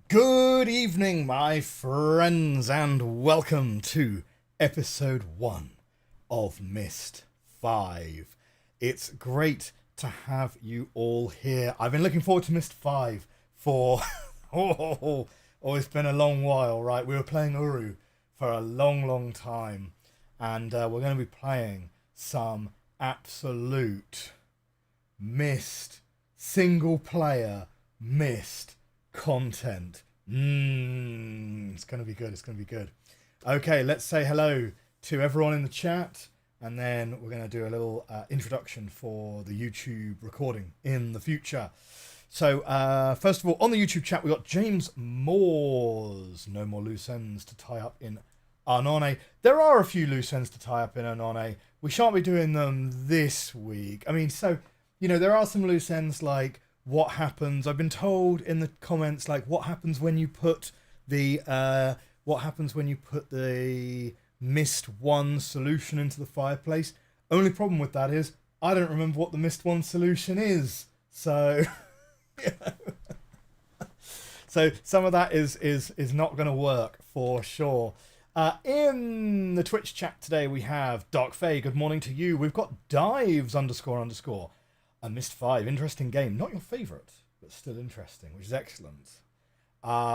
Good evening, my friends, and welcome to episode 1 of Myst 5. It's great to have you all here. I've been looking forward to Myst 5 for... it's been a long while, right? We were playing Uru for a long time, and we're going to be playing some absolute Myst, single-player Myst content. It's gonna be good. Okay, let's say hello to everyone in the chat, and then we're gonna do a little introduction for the YouTube recording in the future. So first of all, on the YouTube chat we got James Moores. No more loose ends to tie up in Arnone. There are a few loose ends to tie up in Arnone. We shan't be doing them this week. I mean, so there are some loose ends, like what happens. I've been told in the comments, like, what happens when you put the Myst 1 solution into the fireplace. Only problem with that is I don't remember what the Myst 1 solution is. So so some of that is not going to work for sure. In the Twitch chat today we have Dark Faye, good morning to you. We've got Dives __ a Myst 5, interesting game. Not your favourite, but still interesting, which is excellent.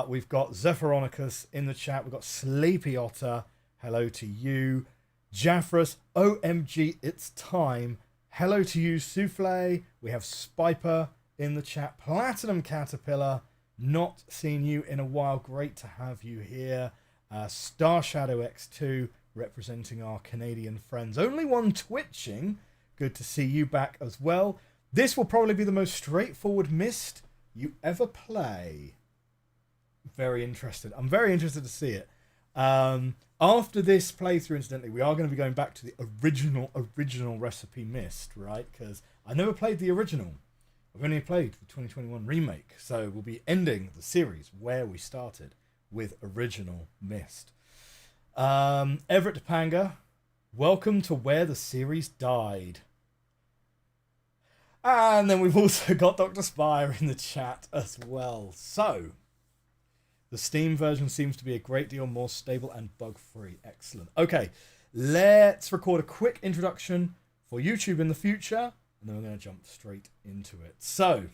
We've got Zephyronicus in the chat. We've got Sleepy Otter. Hello to you. Jaffrus, OMG, it's time. Hello to you, Souffle. We have Spiper in the chat. Platinum Caterpillar, not seen you in a while. Great to have you here. Star Shadow X2, representing our Canadian friends. Only one twitching. Good to see you back as well. This will probably be the most straightforward Myst you ever play. Very interested. I'm very interested to see it. After this playthrough, incidentally, we are going to be going back to the original recipe Myst, right? Because I never played the original. I've only played the 2021 remake. So we'll be ending the series where we started with original Myst. Everett Topanga, welcome to where the series died. And then we've also got Dr. Spire in the chat as well. So, the Steam version seems to be a great deal more stable and bug-free. Excellent. Okay, let's record a quick introduction for YouTube in the future, and then we're going to jump straight into it. So,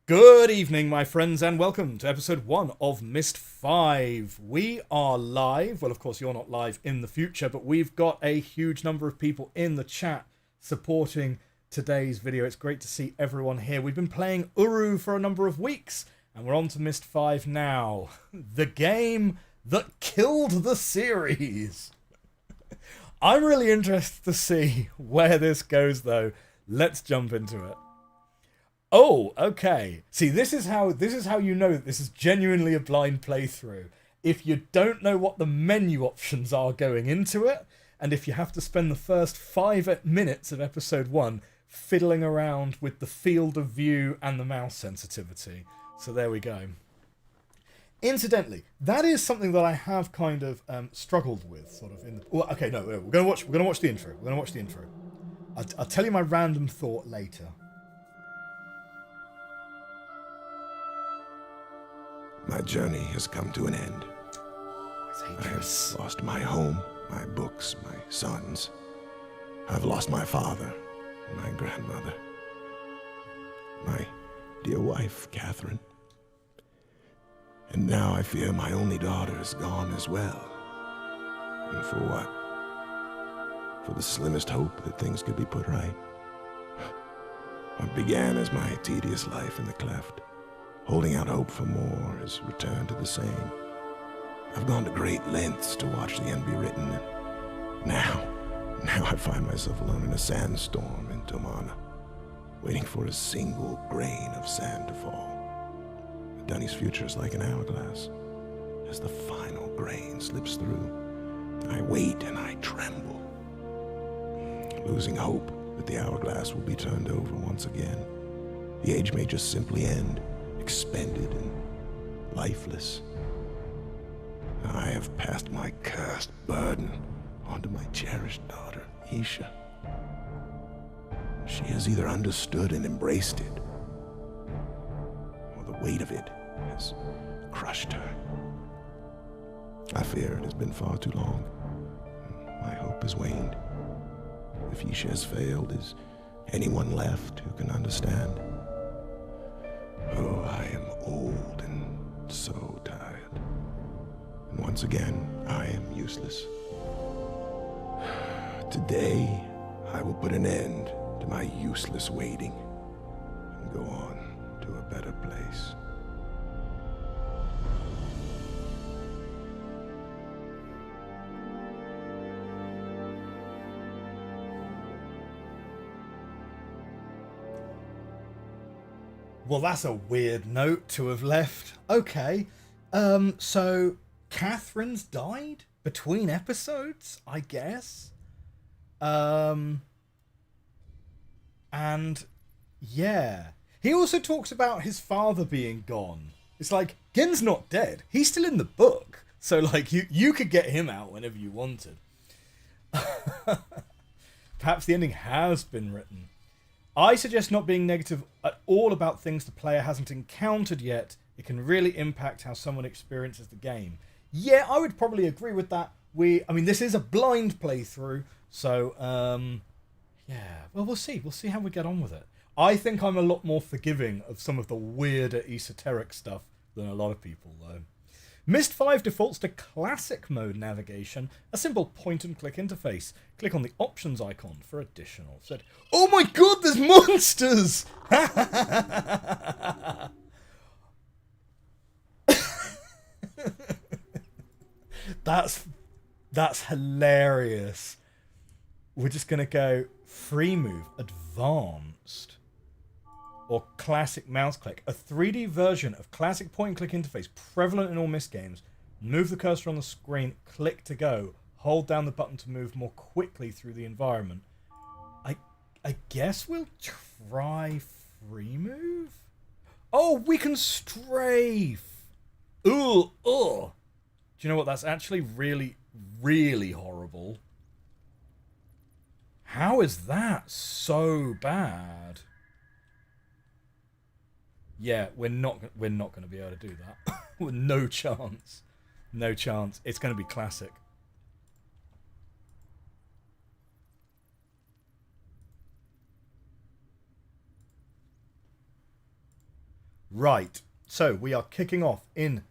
good evening, my friends, and welcome to episode 1 of Myst 5. We are live. Well, of course, you're not live in the future, but we've got a huge number of people in the chat supporting today's video. It's great to see everyone here. We've been playing Uru for a number of weeks, and we're on to Myst 5 now. The game that killed the series. I'm really interested to see where this goes, though. Let's jump into it. Oh, okay. See, this is how you know that this is genuinely a blind playthrough. If you don't know what the menu options are going into it, and if you have to spend the first 5 minutes of episode 1 fiddling around with the field of view and the mouse sensitivity. So there we go. Incidentally, that is something that I have kind of struggled with, sort of. Okay, no, we're gonna watch the intro. We're gonna watch the intro. I'll tell you my random thought later. My journey has come to an end. I have lost my home, my books, my sons. I've lost my father, my grandmother, my dear wife, Catherine. And now I fear my only daughter is gone as well. And for what? For the slimmest hope that things could be put right. What began as my tedious life in the cleft, holding out hope for more, has returned to the same. I've gone to great lengths to watch the end be written, and now I find myself alone in a sandstorm in Tomana, waiting for a single grain of sand to fall. Dunny's future is like an hourglass. As the final grain slips through, I wait and I tremble, losing hope that the hourglass will be turned over once again. The age may just simply end, expended and lifeless. I have passed my cursed burden onto my cherished daughter, Isha. She has either understood and embraced it, or the weight of it has crushed her. I fear it has been far too long. My hope has waned. If Isha has failed, is anyone left who can understand? Oh, I am old and so tired. And once again, I am useless. Today, I will put an end to my useless waiting and go on to a better place. Well, that's a weird note to have left. Okay. So Catherine's died between episodes, I guess. And yeah. He also talks about his father being gone. It's like, Gen's not dead. He's still in the book. So like you could get him out whenever you wanted. Perhaps the ending has been written. I suggest not being negative at all about things the player hasn't encountered yet. It can really impact how someone experiences the game. Yeah, I would probably agree with that. I mean, this is a blind playthrough, so yeah. Well, we'll see. We'll see how we get on with it. I think I'm a lot more forgiving of some of the weirder esoteric stuff than a lot of people, though. Myst 5 defaults to classic mode navigation, a simple point-and-click interface. Click on the options icon for additional set. Oh my god, there's monsters! That's hilarious. We're just going to go free move, advanced, or classic mouse click. A 3D version of classic point-and-click interface prevalent in all Myst games. Move the cursor on the screen, click to go. Hold down the button to move more quickly through the environment. I guess we'll try free move? Oh, we can strafe! Ooh, ugh! Do you know what? That's actually really, really horrible. How is that so bad? Yeah, we're not going to be able to do that. No chance. No chance. It's going to be classic. Right. So we are kicking off in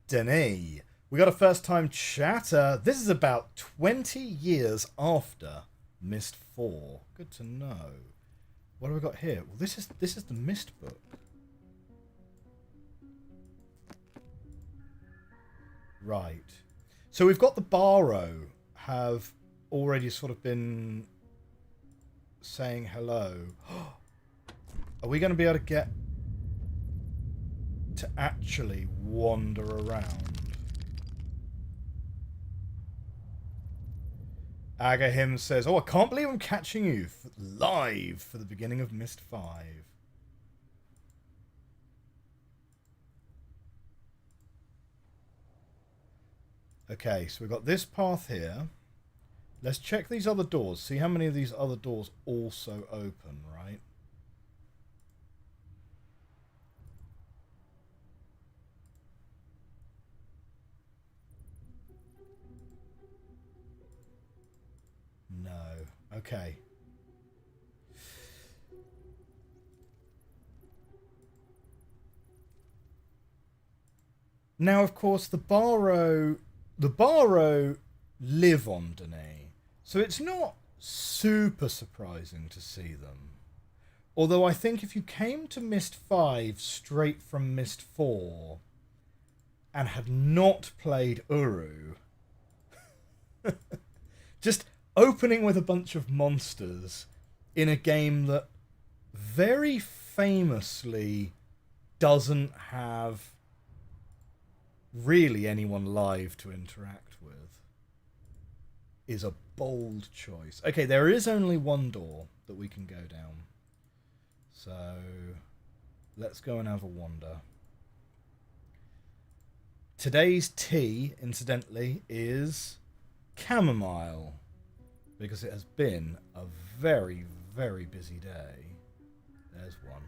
Dene. We got a first time chatter. This is about 20 years after Myst 4. Good to know. What have we got here? Well, this is the Myst book. Right. So we've got the Barrow have already sort of been saying hello. Are we going to be able to get to actually wander around? Agahim says, oh, I can't believe I'm catching you live for the beginning of Myst 5. Okay, so we've got this path here. Let's check these other doors. See how many of these other doors also open, right? No. Okay. Now, of course, the Barrow live on Dene, so it's not super surprising to see them. Although I think if you came to Myst 5 straight from Myst 4 and had not played Uru, just opening with a bunch of monsters in a game that very famously doesn't have really anyone live to interact with is a bold choice. Okay, there is only one door that we can go down. So let's go and have a wander. Today's tea, incidentally, is chamomile, because it has been a very, very busy day. There's one.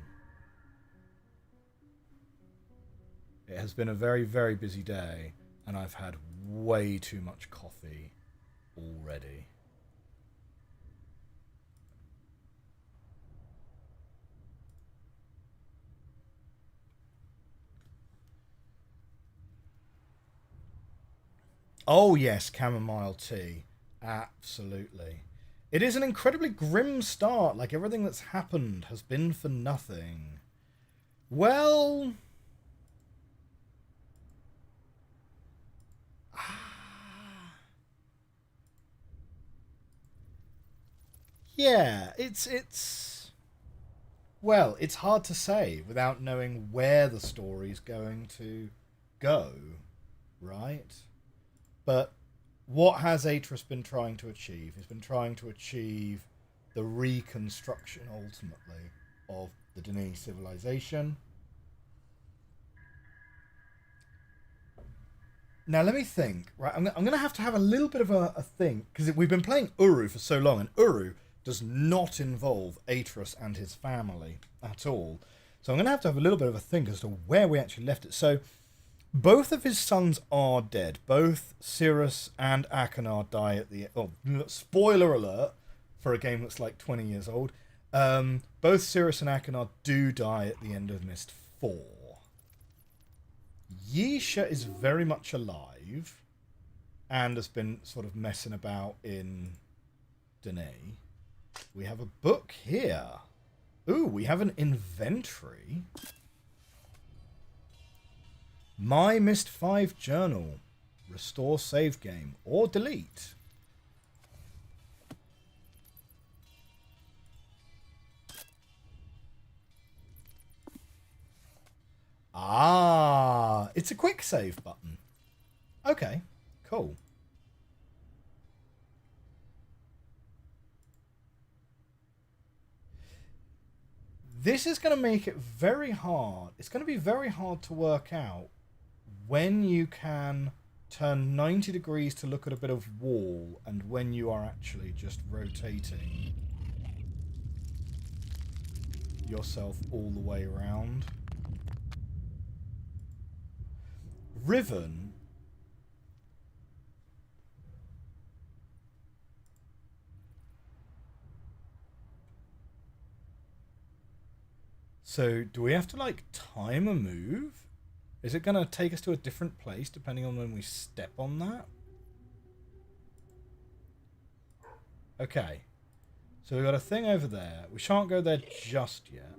It has been a very, very busy day, and I've had way too much coffee already. Oh, yes, chamomile tea. Absolutely. It is an incredibly grim start. Like, everything that's happened has been for nothing. Well, yeah, it's well, it's hard to say without knowing where the story's going to go, right? But what has Atris been trying to achieve? He's been trying to achieve the reconstruction, ultimately, of the Denis civilization. Now, let me think. Right, I'm going to have a little bit of a think, because we've been playing Uru for so long, and Uru does not involve Atris and his family at all. So I'm going to have a little bit of a think as to where we actually left it. So both of his sons are dead. Both Cirrus and Achenar die at the... Oh, spoiler alert for a game that's like 20 years old. Both Cirrus and Achenar do die at the end of Myst 4. Yisha is very much alive and has been sort of messing about in Denis. We have a book here. Ooh, we have an inventory. My Myst 5 journal. Restore save game or delete. Ah, it's a quick save button. Okay, cool. This is going to make it very hard. It's going to be very hard to work out when you can turn 90 degrees to look at a bit of wall and when you are actually just rotating yourself all the way around. Riven. So, do we have to, like, time a move? Is it going to take us to a different place depending on when we step on that? Okay. So, we've got a thing over there. We shan't go there just yet.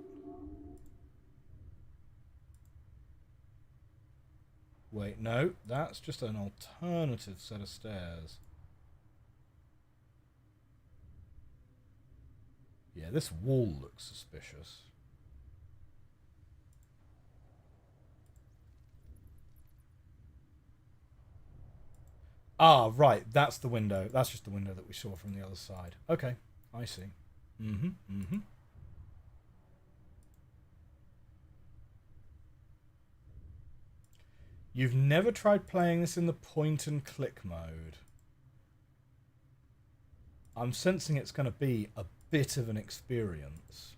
Wait, no. That's just an alternative set of stairs. Yeah, this wall looks suspicious. Ah, right. That's the window. That's just the window that we saw from the other side. Okay, I see. Mm-hmm. You've never tried playing this in the point and click mode. I'm sensing it's going to be a bit of an experience.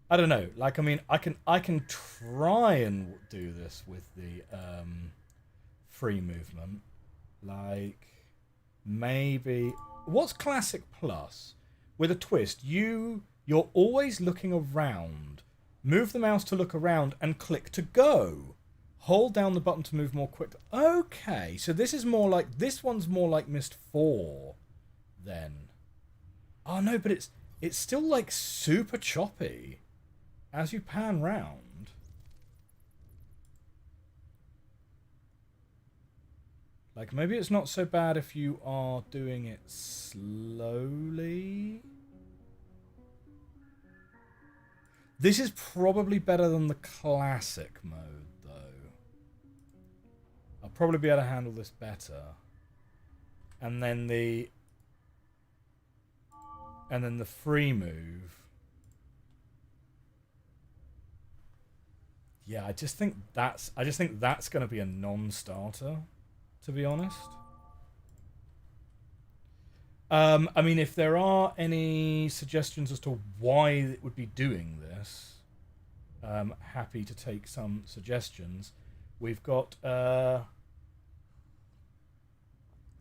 I don't know. Like, I mean, I can try and do this with the free movement. Like, maybe what's Classic Plus? With a twist, you're always looking around. Move the mouse to look around and click to go. Hold down the button to move more quickly. Okay, so this one's more like Myst 4 then. Oh no, but it's still like super choppy as you pan round. Like, maybe it's not so bad if you are doing it slowly. This is probably better than the classic mode, though. I'll probably be able to handle this better. And then the free move. Yeah, I just think that's going to be a non-starter, to be honest. I mean, if there are any suggestions as to why it would be doing this, happy to take some suggestions. We've got...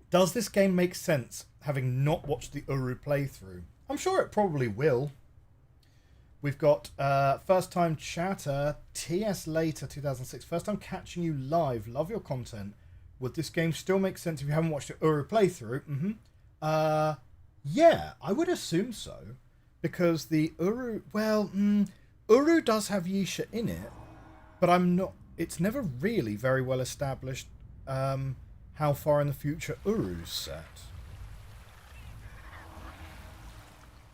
does this game make sense having not watched the Uru playthrough? I'm sure it probably will. We've got first time chatter, TS Later 2006. First time catching you live. Love your content. Would this game still make sense if you haven't watched the Uru playthrough? Yeah, I would assume so. Because the Uru... Well, Uru does have Yisha in it. But I'm not... It's never really very well established how far in the future Uru's set.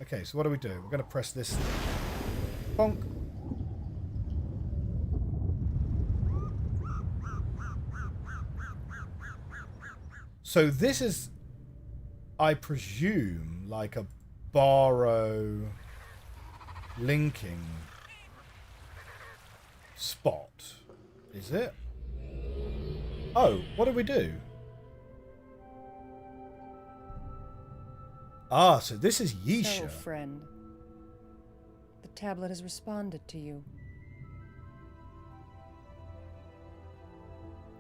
Okay, so what do? We're going to press this thing. Bonk. So this is, I presume, like a borrow linking spot. Is it? Oh, what do we do? Ah, so this is Yisha. So, friend, the tablet has responded to you.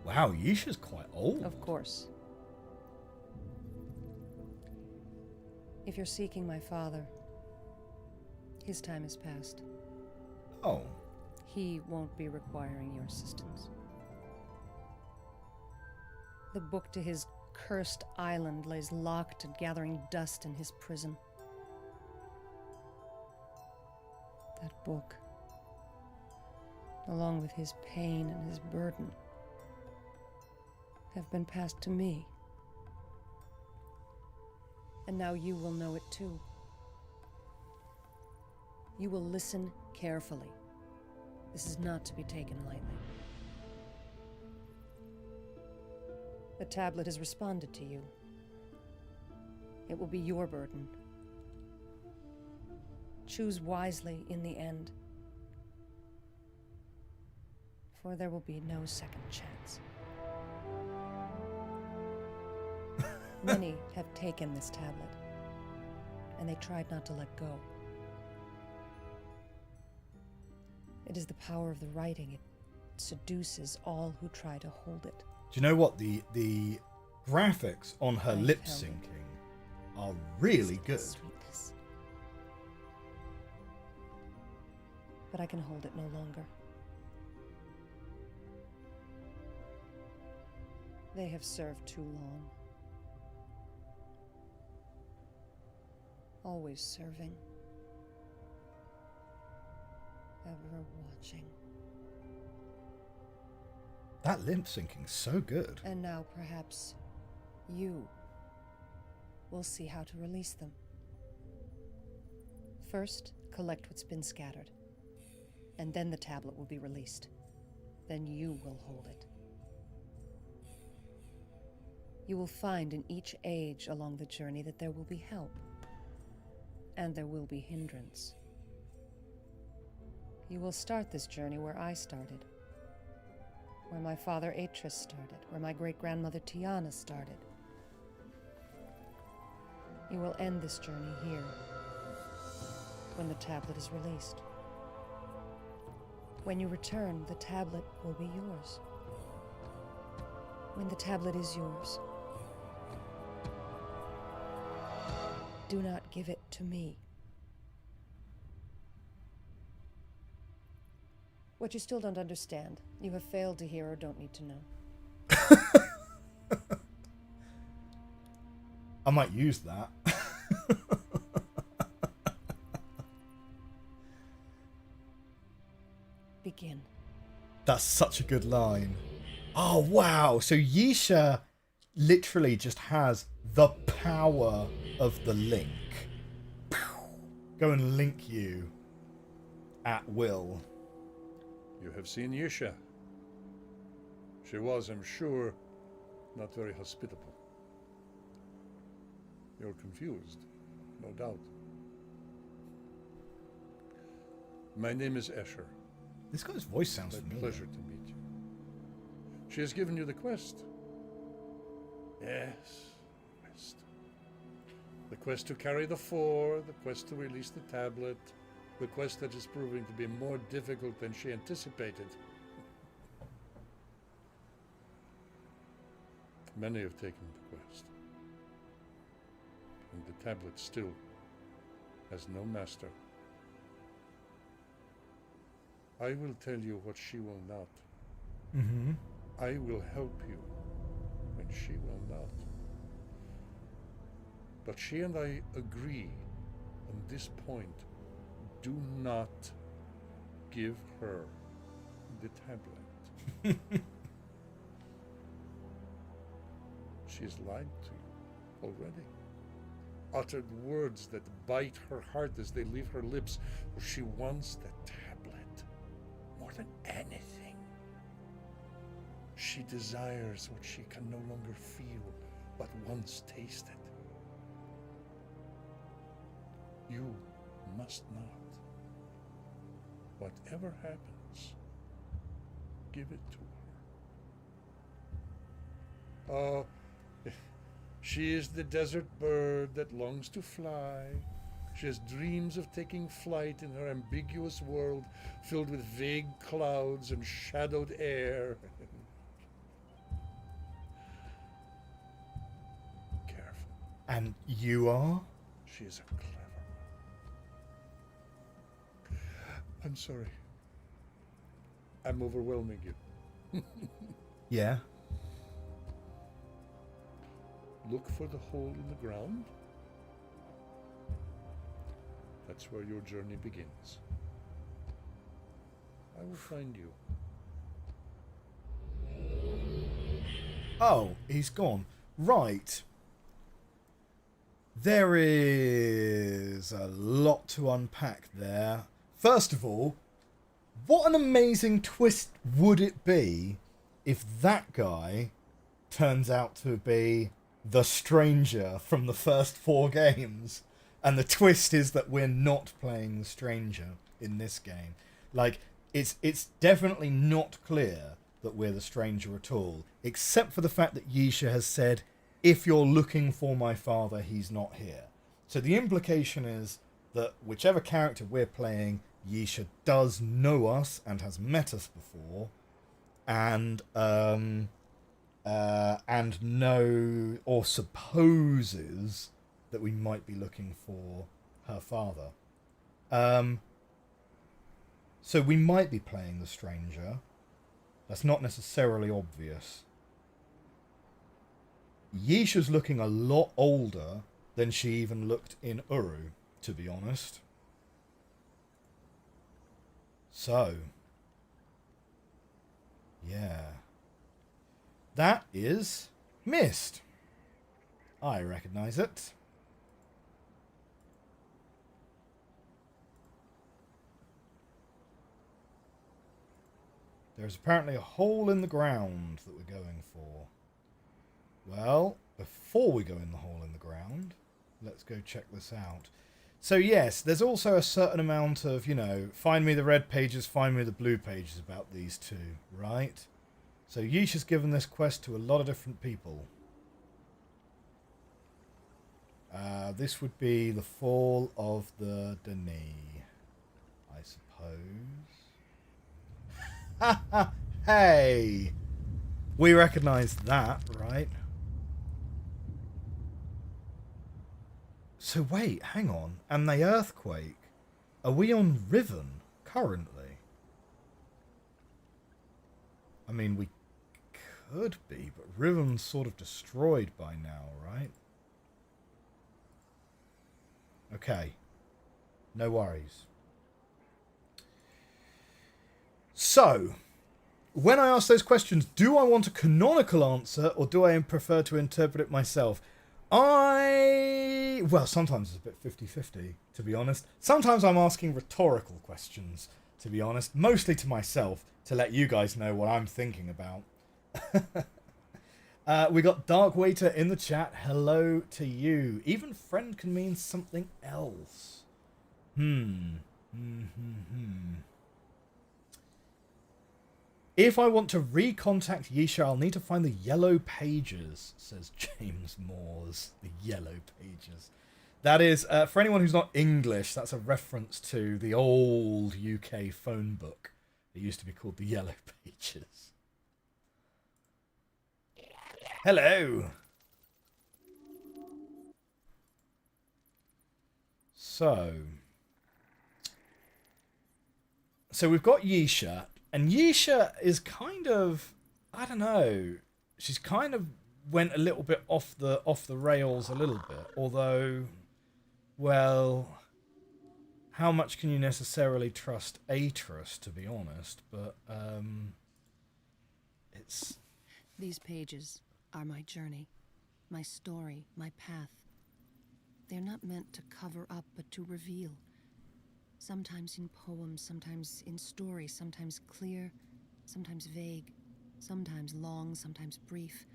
Wow, Yisha's quite old. Of course. If you're seeking my father, his time is past. Oh. He won't be requiring your assistance. The book to his cursed island lays locked and gathering dust in his prison. That book, along with his pain and his burden, have been passed to me. And now you will know it too. You will listen carefully. This is not to be taken lightly. The tablet has responded to you. It will be your burden. Choose wisely in the end, for there will be no second chance. Many have taken this tablet, and they tried not to let go. It is the power of the writing. It seduces all who try to hold it. Do you know what? The graphics on her lip syncing are really good. Sweetness. But I can hold it no longer. They have served too long. Always serving. Ever watching. That lip syncing's so good. And now perhaps you will see how to release them. First, collect what's been scattered. And then the tablet will be released. Then you will hold it. You will find in each age along the journey that there will be help. And there will be hindrance. You will start this journey where I started. Where my father Atris started. Where my great-grandmother Tiana started. You will end this journey here. When the tablet is released. When you return, the tablet will be yours. When the tablet is yours, do not give it to me. What you still don't understand, you have failed to hear or don't need to know. I might use that. Begin. That's such a good line. Oh, wow. So Yisha literally just has the power of the link. Go and link you at will. You have seen Yisha. She was, I'm sure, not very hospitable. You're confused, no doubt. My name is Escher. This guy's voice sounds My familiar. pleasure to meet you. She has given you the quest. Yes, quest. The quest to carry the four, the quest to release the tablet, The quest that is proving to be more difficult than she anticipated. Many have taken the quest, and the tablet still has no master. I will tell you what she will not. Mm-hmm. I will help you when she will not. But she and I agree on this point. Do not give her the tablet. She's lied to you already. Uttered words that bite her heart as they leave her lips, for she wants the tablet more than anything. She desires what she can no longer feel, but once tasted. You must not. Whatever happens, give it to her. Oh, she is the desert bird that longs to fly. She has dreams of taking flight in her ambiguous world filled with vague clouds and shadowed air. Careful. And you are? She is a clever one. I'm sorry. I'm overwhelming you. Yeah. Look for the hole in the ground. That's where your journey begins. I will find you. Oh, he's gone. Right. There is a lot to unpack there. First of all, what an amazing twist would it be if that guy turns out to be the stranger from the first 4 games, and the twist is that we're not playing the stranger in this game. Like, it's definitely not clear that we're the stranger at all, except for the fact that Yisha has said, if you're looking for my father, he's not here. So the implication is that whichever character we're playing, Yisha does know us and has met us before, and know or supposes that we might be looking for her father. So we might be playing the stranger. That's not necessarily obvious. Yisha's looking a lot older than she even looked in Uru, to be honest. So, yeah. That is Myst. I recognise it. There's apparently a hole in the ground that we're going for. Well, before we go in the hole in the ground, let's go check this out. So yes, there's also a certain amount of, find me the red pages, find me the blue pages about these two, right? So Yisha's given this quest to a lot of different people. This would be the fall of the Denis, I suppose. Hey! We recognise that, right? So wait, hang on. And the earthquake. Are we on Riven currently? I mean, we could be, but Riven's sort of destroyed by now, right? Okay. No worries. So, when I ask those questions, do I want a canonical answer or do I prefer to interpret it myself? Well, sometimes it's a bit 50-50, to be honest. Sometimes I'm asking rhetorical questions, to be honest. Mostly to myself, to let you guys know what I'm thinking about. We got Dark Waiter in the chat. Hello to you. Even friend can mean something else. If I want to recontact Yisha, I'll need to find the yellow pages, says James Moores. The yellow pages. That is, for anyone who's not English, that's a reference to the old UK phone book. It used to be called the Yellow Pages. Hello. So we've got Yisha, and Yisha is kind of, I don't know, she's kind of went a little bit off the rails a little bit, although, well, how much can you necessarily trust Atrus, to be honest? But it's... These pages are my journey, my story, my path. They're not meant to cover up, but to reveal. Sometimes in poems, sometimes in story, sometimes clear, sometimes vague, sometimes long, sometimes brief.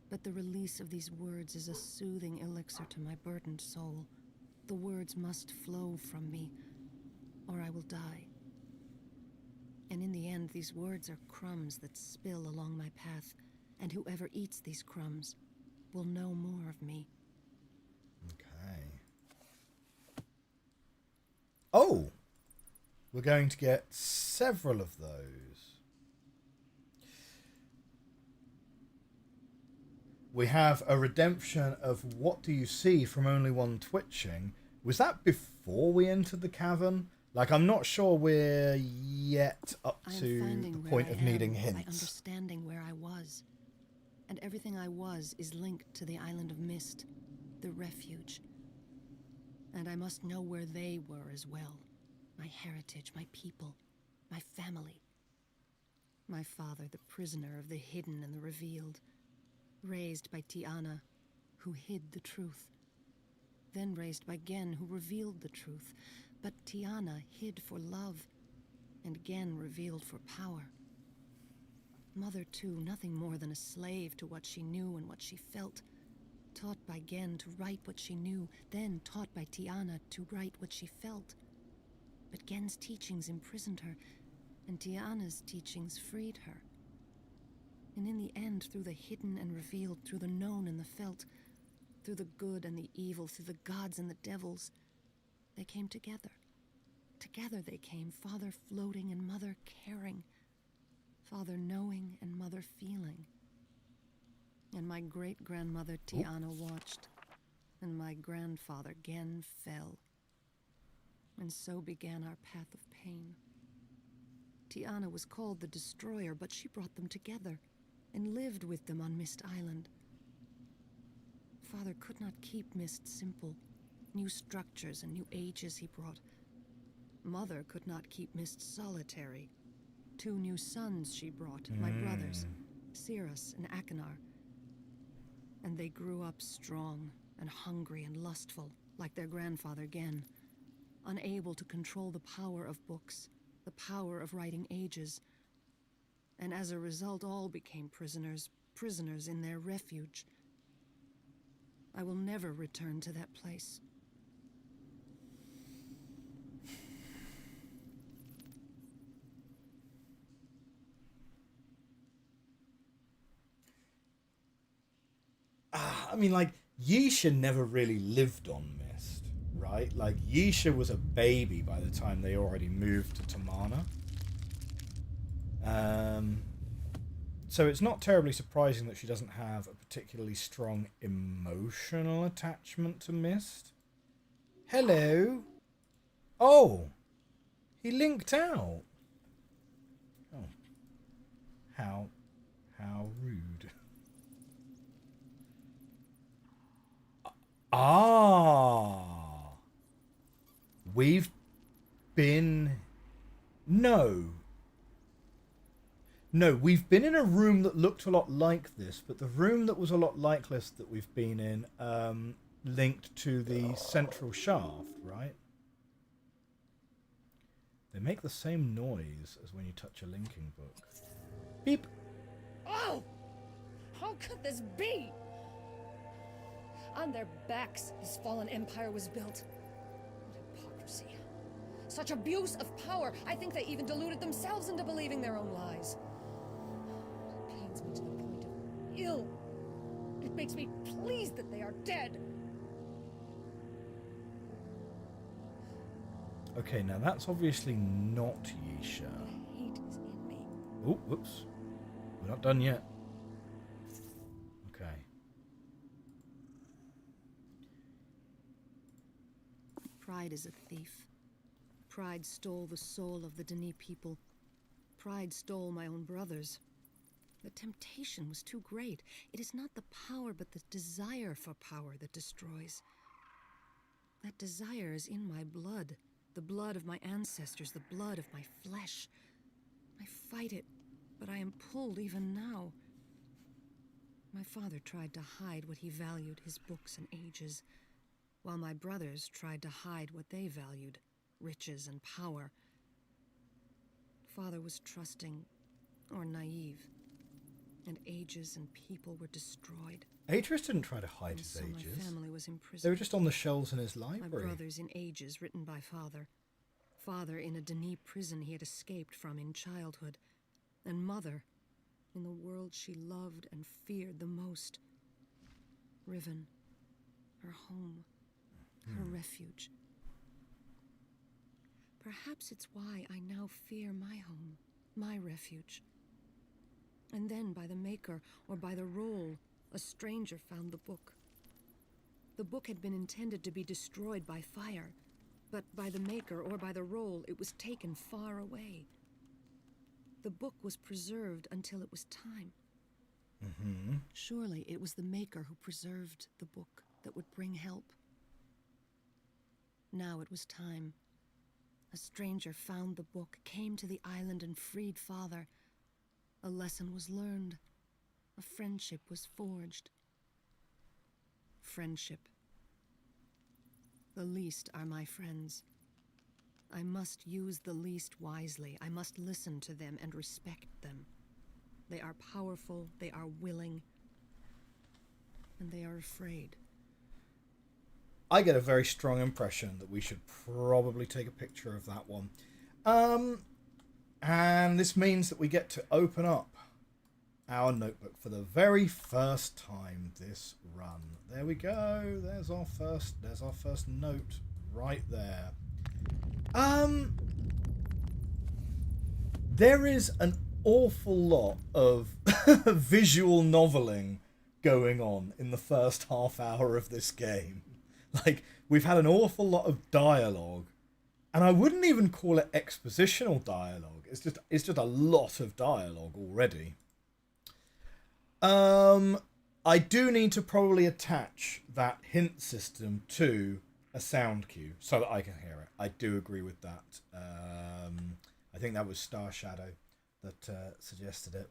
But the release of these words is a soothing elixir to my burdened soul. The words must flow from me, or I will die. And in the end, these words are crumbs that spill along my path, and whoever eats these crumbs will know more of me. Okay. Oh! We're going to get several of those. We have a redemption of what do you see from only one twitching. Was that before we entered the cavern? Like, I'm not sure we're yet up to the point of needing hints. By understanding where I was. And everything I was is linked to the island of Myst, the refuge. And I must know where they were as well. My heritage, my people, my family. My father, the prisoner of the hidden and the revealed. Raised by Tiana, who hid the truth. Then raised by Gen, who revealed the truth. But Tiana hid for love, and Gen revealed for power. Mother, too, nothing more than a slave to what she knew and what she felt. Taught by Gen to write what she knew, then taught by Tiana to write what she felt. But Gen's teachings imprisoned her, and Tiana's teachings freed her. And in the end, through the hidden and revealed, through the known and the felt, through the good and the evil, through the gods and the devils, they came together. Together they came, father floating and mother caring, father knowing and mother feeling. And my great-grandmother Tiana watched, and my grandfather Gen fell. And so began our path of pain. Tiana was called the Destroyer, but she brought them together, and lived with them on Myst Island. Father could not keep Myst simple. New structures and new ages he brought. Mother could not keep Myst solitary. 2 new sons she brought, my brothers, Cirrus and Achenar. And they grew up strong and hungry and lustful, like their grandfather Gen, unable to control the power of books, the power of writing ages. And as a result, all became prisoners, prisoners in their refuge. I will never return to that place. I mean, like, Yisha never really lived on Myst, right? Like, Yisha was a baby by the time they already moved to Tamana. So it's not terribly surprising that she doesn't have a particularly strong emotional attachment to Myst. Hello. Oh, he linked out. Oh, how rude. Ah, we've been... No, we've been in a room that looked a lot like this, but the room that was a lot like this that we've been in linked to the central shaft, right? They make the same noise as when you touch a linking book. Beep. Oh! How could this be? On their backs, his fallen empire was built. What hypocrisy. Such abuse of power. I think they even deluded themselves into believing their own lies. It pains me to the point of ill. It makes me pleased that they are dead. Okay, now that's obviously not Yisha. Hate is in me. Oh, whoops. We're not done yet. Okay. Pride is a thief. Pride stole the soul of the Denis people. Pride stole my own brothers. The temptation was too great. It is not the power, but the desire for power that destroys. That desire is in my blood. The blood of my ancestors, the blood of my flesh. I fight it, but I am pulled even now. My father tried to hide what he valued, his books and ages, while my brothers tried to hide what they valued, riches and power. Father was trusting, or naive, and ages and people were destroyed. Atreus didn't try to hide And his so my ages. family was imprisoned. They were just on the shelves in his My library. brothers in ages written by father. Father in a Denis prison he had escaped from in childhood. And mother in the world she loved and feared the most. Riven, her home, her refuge. Perhaps it's why I now fear my home, my refuge. And then by the maker or by the roll, a stranger found the book. The book had been intended to be destroyed by fire, but by the maker or by the roll, it was taken far away. The book was preserved until it was time. Surely it was the maker who preserved the book that would bring help. Now it was time. A stranger found the book, came to the island and freed father. A lesson was learned. A friendship was forged. Friendship. The least are my friends. I must use the least wisely. I must listen to them and respect them. They are powerful, they are willing, and they are afraid. I get a very strong impression that we should probably take a picture of that one. And this means that we get to open up our notebook for the very first time this run. There we go. There's our first note right there. There is an awful lot of visual noveling going on in the first half hour of this game. Like, we've had an awful lot of dialogue, and I wouldn't even call it expositional dialogue. It's just a lot of dialogue already. I do need to probably attach that hint system to a sound cue so that I can hear it. I do agree with that. I think that was Star Shadow that suggested it.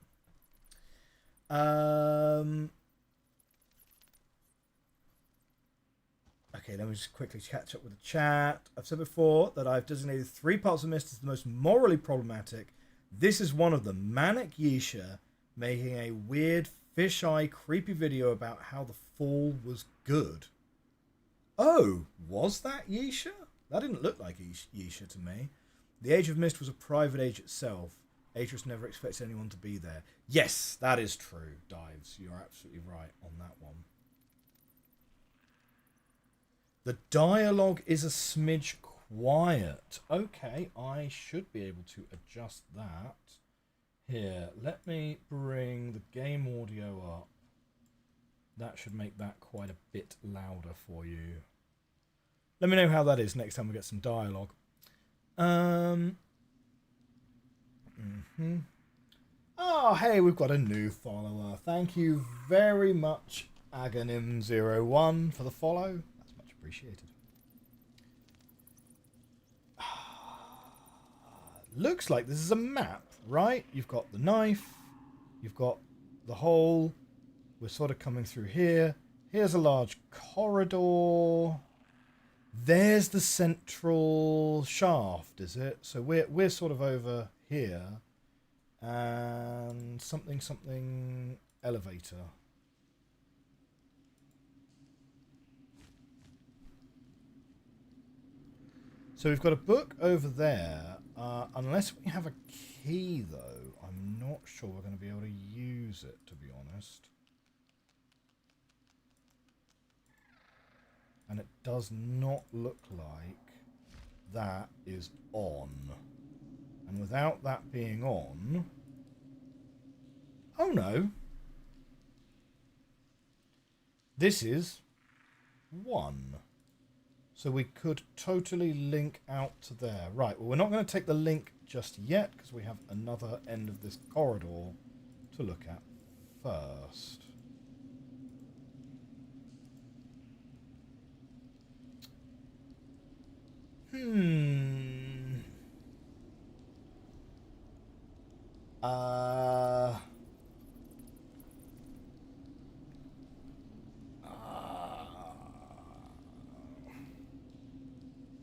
Okay, let me just quickly catch up with the chat. I've said before that I've designated 3 parts of Myst as the most morally problematic. This is one of them. Manic Yisha making a weird fisheye creepy video about how the fall was good. Oh, was that Yisha? That didn't look like Yisha to me. The Age of Myst was a private age itself. Atreus never expected anyone to be there. Yes, that is true, Dives. You're absolutely right on that one. The dialogue is a smidge quiet. Okay, I should be able to adjust that. Here, let me bring the game audio up. That should make that quite a bit louder for you. Let me know how that is next time we get some dialogue. Oh, hey, we've got a new follower. Thank you very much, Aganim01, for the follow. That's much appreciated. Looks like this is a map, right? You've got the knife, you've got the hole. We're sort of coming through here. Here's a large corridor. There's the central shaft, is it? So we're sort of over here. And something elevator. So we've got a book over there. Unless we have a key, though, I'm not sure we're going to be able to use it, to be honest. And it does not look like that is on. And without that being on... Oh no. This is 1. So we could totally link out to there. Right, well, we're not going to take the link just yet because we have another end of this corridor to look at first.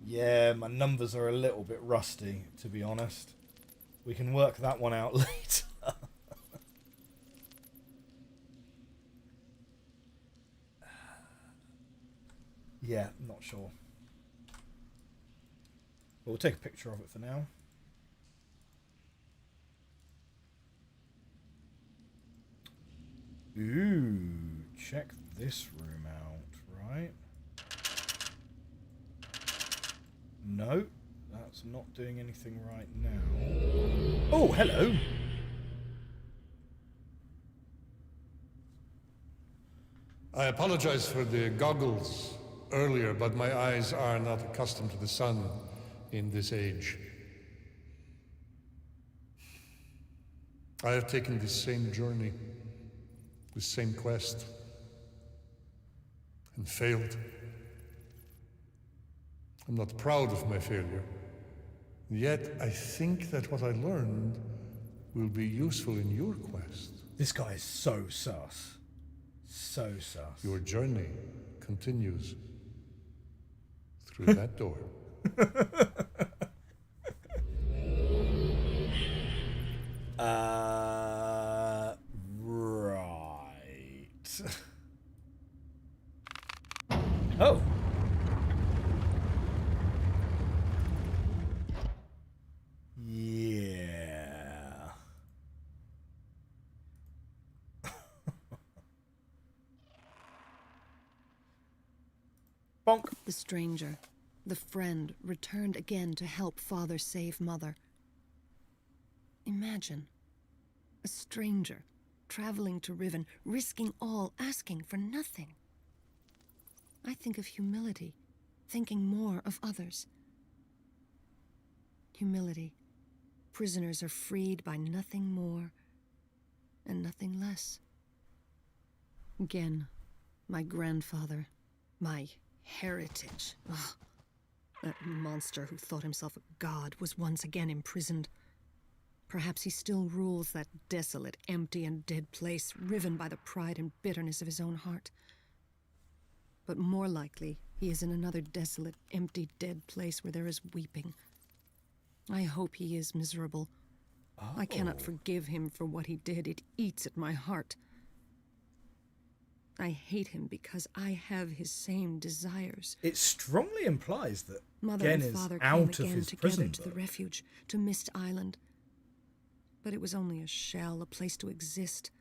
Yeah, my numbers are a little bit rusty, to be honest. We can work that one out later. Yeah, not sure. But we'll take a picture of it for now. Ooh, check this room out, right? No, that's not doing anything right now. Oh, hello! I apologize for the goggles earlier, but my eyes are not accustomed to the sun in this age. I have taken this same journey, this same quest, and failed. I'm not proud of my failure. Yet I think that what I learned will be useful in your quest. This guy is so sus. So sus. Your journey continues through that door. Right. Oh. Yeah. Bonk. The stranger, the friend, returned again to help father save mother. Imagine. A stranger, traveling to Riven, risking all, asking for nothing. I think of humility, thinking more of others. Humility. Prisoners are freed by nothing more and nothing less. Again, my grandfather, my heritage. Ugh. That monster who thought himself a god was once again imprisoned. Perhaps he still rules that desolate, empty, and dead place, riven by the pride and bitterness of his own heart. But more likely, he is in another desolate, empty, dead place where there is weeping. I hope he is miserable. Oh. I cannot forgive him for what he did. It eats at my heart. I hate him because I have his same desires. It strongly implies that Mother Gen and father is came out of again his together prison to the book. refuge, to Myst Island. But it was only a shell, a place to exist.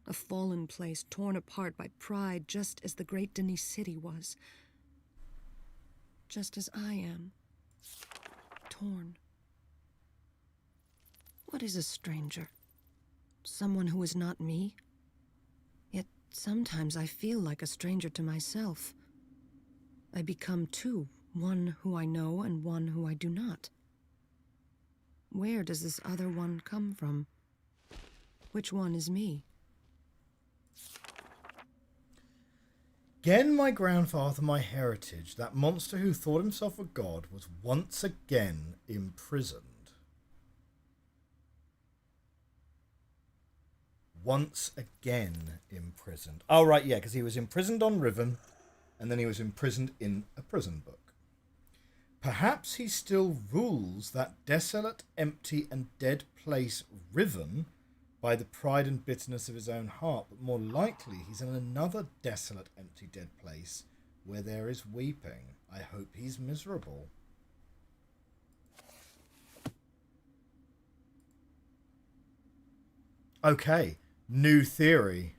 A fallen place, torn apart by pride, just as the great Denis city was. Just as I am. Torn. What is a stranger? Someone who is not me? Yet sometimes I feel like a stranger to myself. I become two, one who I know and one who I do not. Where does this other one come from? Which one is me? Again, my grandfather, my heritage, that monster who thought himself a god, was once again imprisoned. Once again imprisoned. Oh, right, yeah, because he was imprisoned on Riven, and then he was imprisoned in a prison book. Perhaps he still rules that desolate, empty, and dead place, Riven, by the pride and bitterness of his own heart, but more likely he's in another desolate, empty, dead place where there is weeping. I hope he's miserable. Okay, new theory.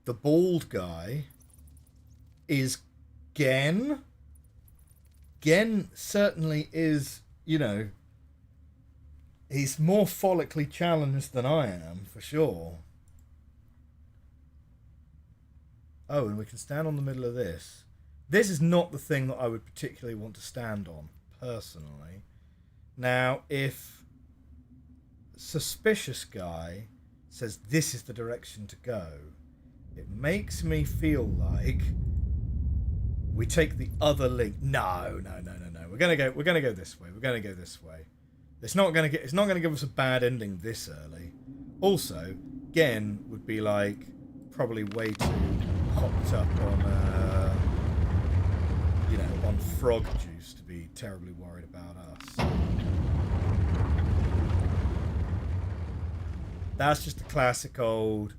The bald guy is Gen? Gen certainly is, you know, he's more follically challenged than I am, for sure. Oh, and we can stand on the middle of this. This is not the thing that I would particularly want to stand on, personally. Now, if Suspicious Guy says this is the direction to go, it makes me feel like we take the other link. No. We're gonna go this way. It's not gonna give us a bad ending this early. Also, Gen would be like probably way too hopped up on on frog juice to be terribly worried about us. That's just the classic old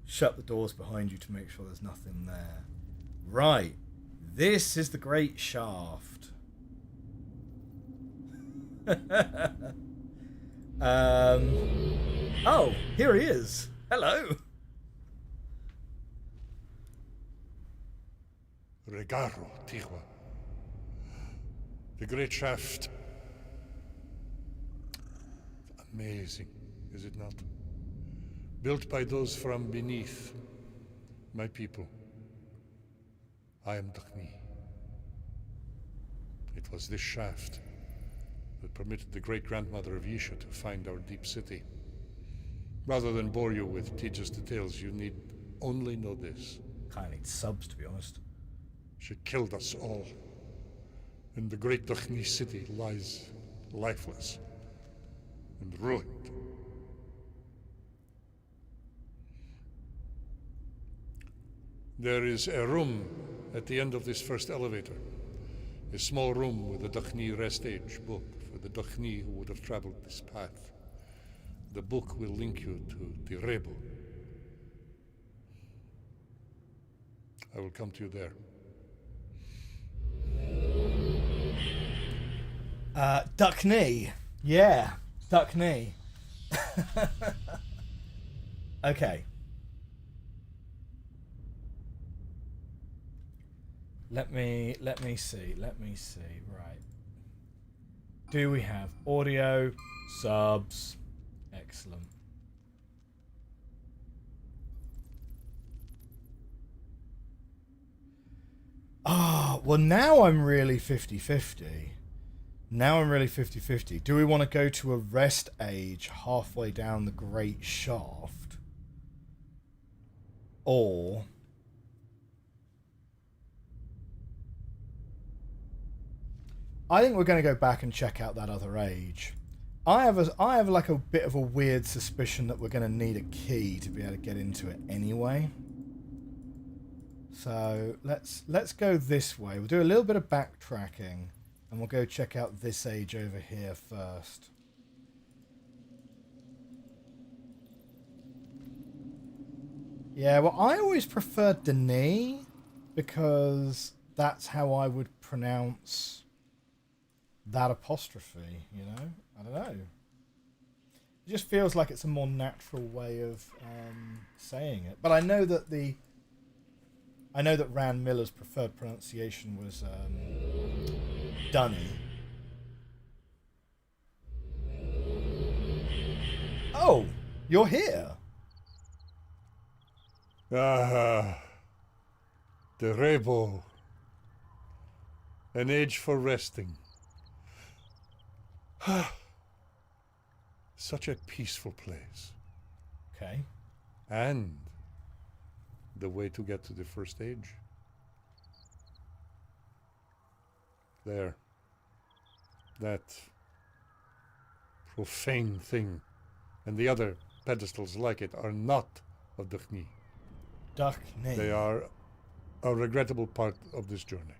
shut the doors behind you to make sure there's nothing there. Right. This is the great shaft. Oh, here he is. Hello. Regaro, Tigua. The great shaft. Amazing, is it not? Built by those from beneath, my people. I am Dakhni. It was this shaft that permitted the great-grandmother of Yisha to find our deep city. Rather than bore you with tedious details, you need only know this. Kind of need subs, to be honest. She killed us all, and the great Dakhni city lies lifeless and ruined. There is a room at the end of this first elevator. A small room with a Dakhni rest age book for the Dakhni who would have traveled this path. The book will link you to Tirebo. I will come to you there. Dakhni. Yeah, Dakhni. Okay. Let me see. Right. Do we have audio, subs? Excellent. Well, now I'm really 50-50. Do we want to go to a rest age halfway down the Great Shaft? Or I think we're going to go back and check out that other age. I have like a bit of a weird suspicion that we're going to need a key to be able to get into it anyway. So let's go this way. We'll do a little bit of backtracking and we'll go check out this age over here first. Yeah, well, I always preferred Denis because that's how I would pronounce that apostrophe, you know? I don't know. It just feels like it's a more natural way of saying it. But I know that Rand Miller's preferred pronunciation was Dunny. Oh, you're here. Ah, Tirebo. An age for resting. Such a peaceful place. Okay. And the way to get to the first age. There. That profane thing and the other pedestals like it are not of Dakhni. Dakhni. They are a regrettable part of this journey.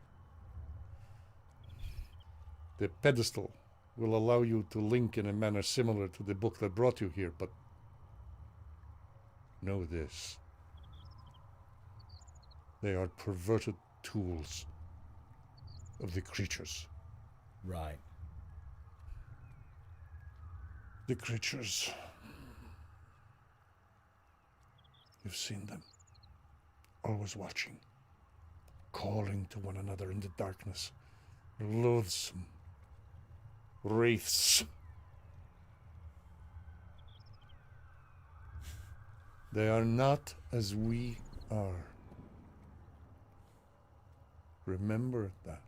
The pedestal will allow you to link in a manner similar to the book that brought you here, but know this. They are perverted tools of the creatures. Right. The creatures. You've seen them. Always watching. Calling to one another in the darkness. loathsome wraiths. They are not as we are. Remember that.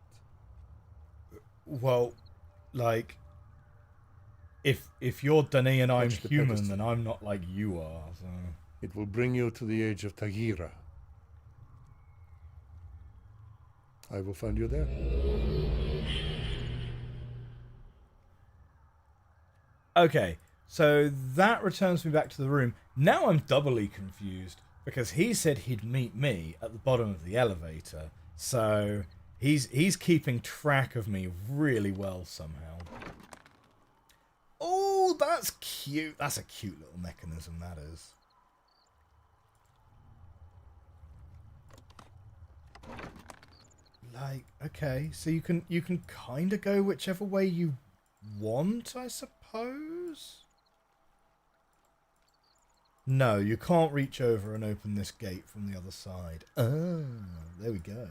Well, like, if you're Dani and I'm Touch the human, pedestal. then I'm not like you are. So. It will bring you to the age of Tagira. I will find you there. Okay, so that returns me back to the room. Now I'm doubly confused because he said he'd meet me at the bottom of the elevator. So he's keeping track of me really well somehow. Oh, that's cute. That's a cute little mechanism, that is. Like, okay, so you can kind of go whichever way you want, I suppose? No, you can't reach over and open this gate from the other side. Ah, there we go.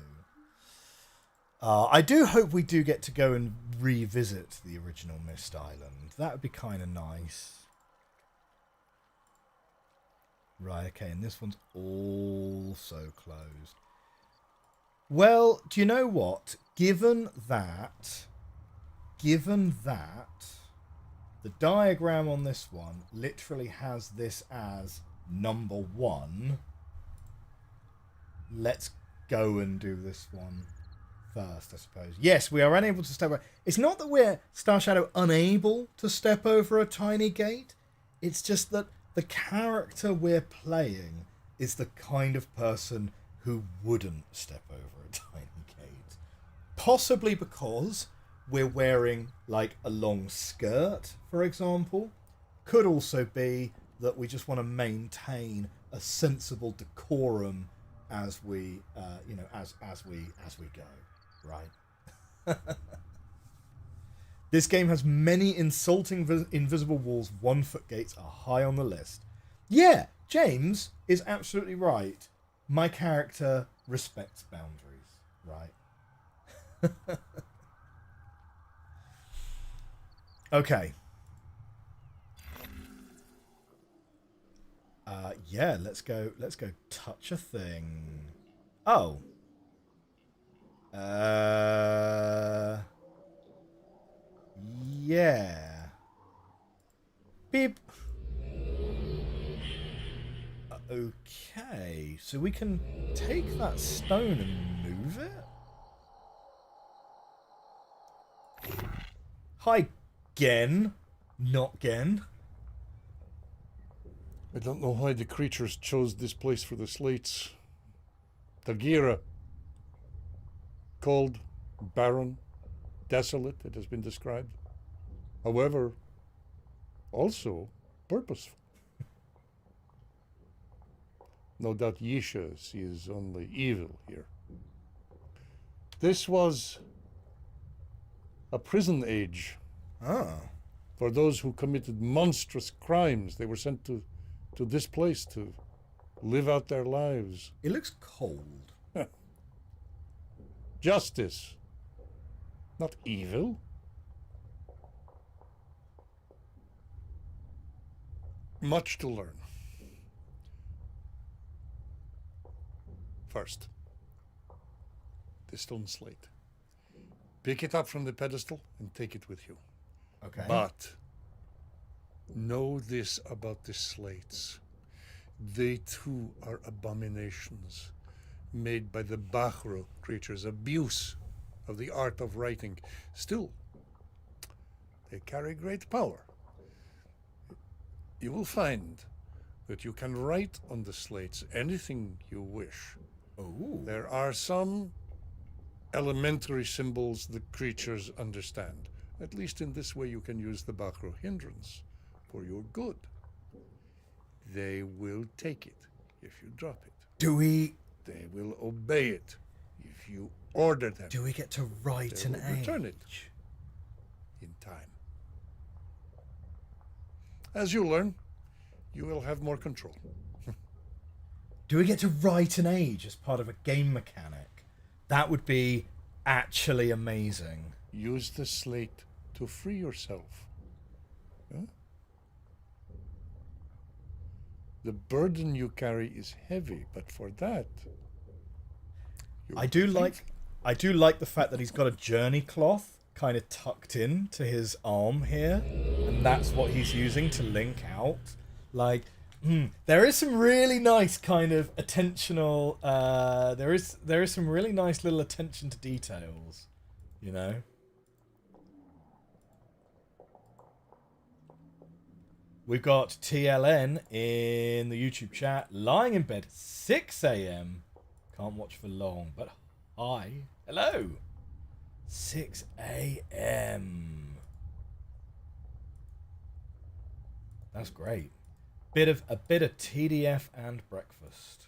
I do hope we do get to go and revisit the original Myst Island. That would be kind of nice. Right, okay, and this one's also closed. Well, do you know what? Given that the diagram on this one literally has this as number 1, let's go and do this one first, I suppose. Yes, we are unable to step over. It's not that we're, Star Shadow, unable to step over a tiny gate. It's just that the character we're playing is the kind of person who wouldn't step over a tiny gate. Possibly because we're wearing, like, a long skirt, for example. Could also be that we just want to maintain a sensible decorum as we, as we go, right? This game has many insulting invisible walls. 1-foot gates are high on the list. Yeah, James is absolutely right. My character respects boundaries, right? Okay. Yeah, let's go touch a thing. Oh. Yeah. Beep. Okay, so we can take that stone and move it? Hi, Gen. Not Gen. I don't know why the creatures chose this place for the slates. Tagira. Cold, barren, desolate, it has been described. However, also purposeful. No doubt Yisha sees only evil here. This was a prison age. Ah. For those who committed monstrous crimes, they were sent to this place to live out their lives. It looks cold. Justice, not evil. Much to learn. First, the stone slate. Pick it up from the pedestal and take it with you. Okay. But know this about the slates. They too are abominations made by the Bahro creatures, abuse of the art of writing. Still, they carry great power. You will find that you can write on the slates anything you wish. Oh. There are some elementary symbols the creatures understand. At least in this way you can use the Bahro hindrance for your good. They will take it if you drop it. Do we They will obey it if you order them. get to write They an will return it. age? In time. As you learn, you will have more control. Do we get to write an age as part of a game mechanic? That would be actually amazing. Use the slate to free yourself. Huh? The burden you carry is heavy, but for that, I do like the fact that he's got a journey cloth kind of tucked in to his arm here, and that's what he's using to link out. Like, there is some really nice kind of attentional. There is some really nice little attention to details, you know. We've got TLN in the YouTube chat, lying in bed, 6 a.m. Can't watch for long, but hi, hello, 6 a.m. That's great. A bit of TDF and breakfast.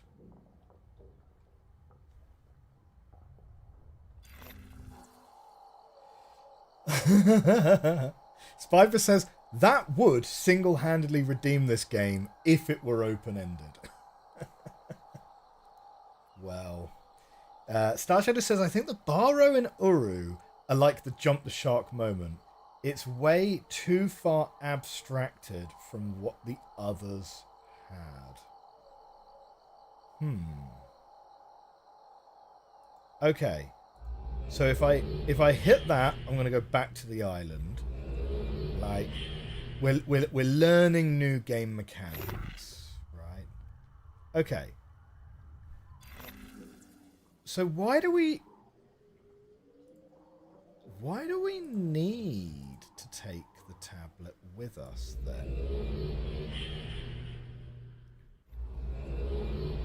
Spiver says that would single-handedly redeem this game if it were open-ended. Well, Star Shadow says, I think the Barrow and Uru are like the jump the shark moment. It's way too far abstracted from what the others had. Okay. So if I hit that, I'm going to go back to the island. Like, we're learning new game mechanics, right? Okay. So why do we need to take the tablet with us then?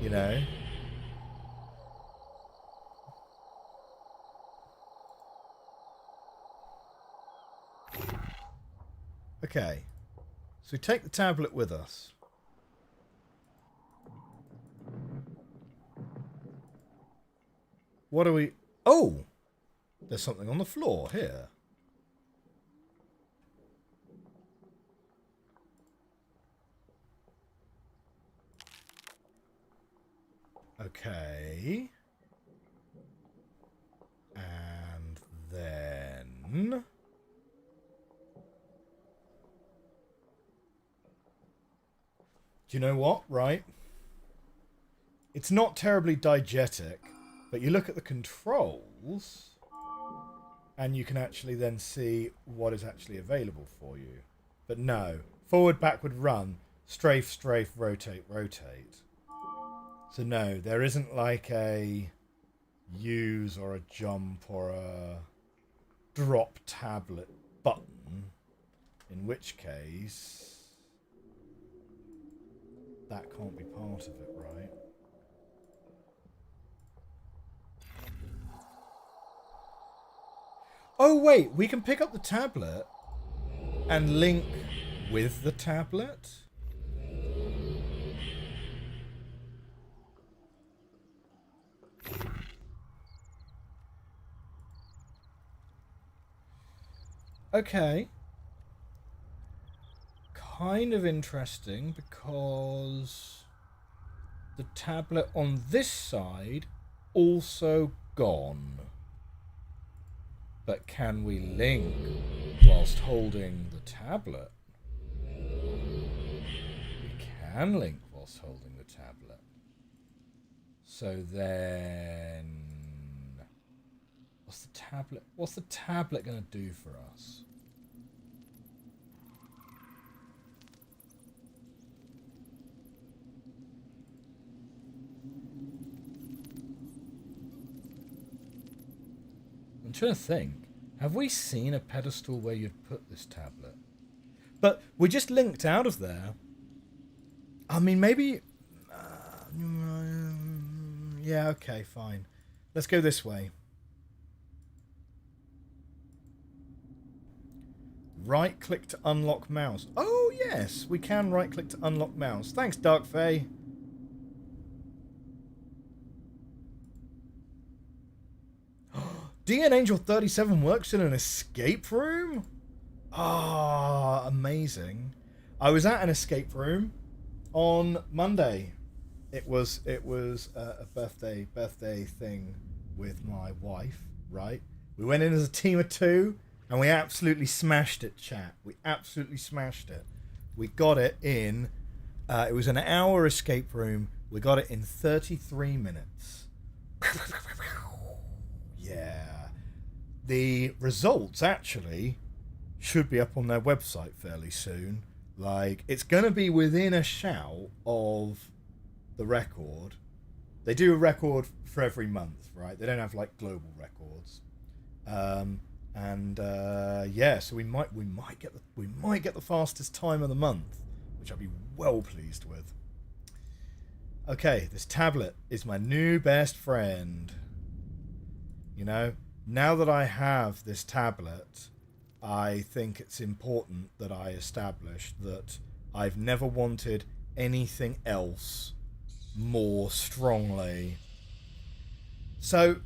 You know? Okay. So we take the tablet with us. What are we... Oh! There's something on the floor here. Okay. And then... Do you know what? Right. It's not terribly diegetic, but you look at the controls and you can actually then see what is actually available for you. But no. Forward, backward, run. Strafe, strafe, rotate, rotate. So no, there isn't like a use or a jump or a drop tablet button. In which case... that can't be part of it, right? Oh, wait. We can pick up the tablet and link with the tablet? Okay. Kind of interesting because the tablet on this side also gone. But can we link whilst holding the tablet? We can link whilst holding the tablet. So then what's the tablet going to do for us? I'm trying to think. Have we seen a pedestal where you'd put this tablet? But we just linked out of there. I mean, maybe... yeah, okay, fine. Let's go this way. Right-click to unlock mouse. Oh, yes, we can right-click to unlock mouse. Thanks, Dark Fae. DN Angel 37 works in an escape room? Ah, amazing. I was at an escape room on Monday. It was a birthday thing with my wife, right? We went in as a team of 2, and we absolutely smashed it, chat. We absolutely smashed it. We got it in... it was an hour escape room. We got it in 33 minutes. Yeah. The results, actually, should be up on their website fairly soon. Like, it's going to be within a shout of the record. They do a record for every month, right? They don't have, like, global records. Yeah, so we might get the fastest time of the month, which I'd be well pleased with. Okay, this tablet is my new best friend. You know, now that I have this tablet, I think it's important that I establish that I've never wanted anything else more strongly. So,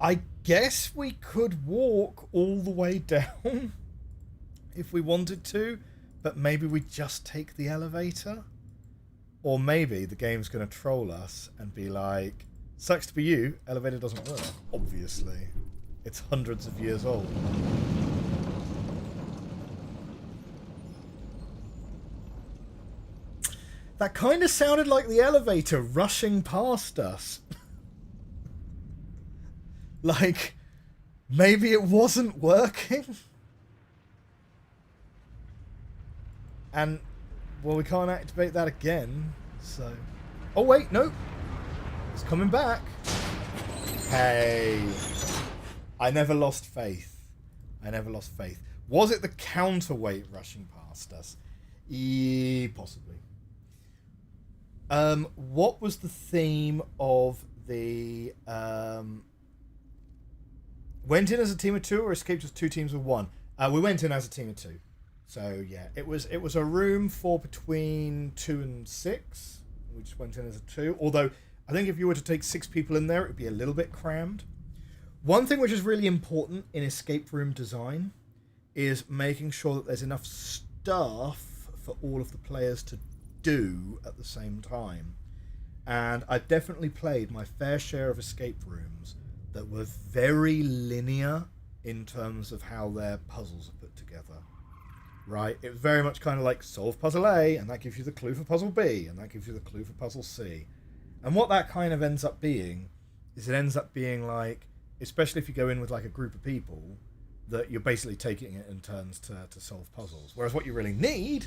I guess we could walk all the way down if we wanted to, but maybe we just take the elevator? Or maybe the game's going to troll us and be like, sucks to be you, elevator doesn't work. Obviously. It's hundreds of years old. That kind of sounded like the elevator rushing past us. Like, maybe it wasn't working? And, well, we can't activate that again, so... Oh, wait, no! It's coming back. Hey. I never lost faith. I never lost faith. Was it the counterweight rushing past us? Possibly. What was the theme of the... Went in as a team of 2 or escaped as 2 teams of 1? We went in as a team of 2. So yeah, it was a room for between 2 and 6. We just went in as a 2. Although I think if you were to take 6 people in there, it would be a little bit crammed. One thing which is really important in escape room design is making sure that there's enough stuff for all of the players to do at the same time. And I've definitely played my fair share of escape rooms that were very linear in terms of how their puzzles are put together. Right? It was very much kind of like solve puzzle A, and that gives you the clue for puzzle B, and that gives you the clue for puzzle C. And what that kind of ends up being is it ends up being like, especially if you go in with like a group of people, that you're basically taking it in turns to solve puzzles. Whereas what you really need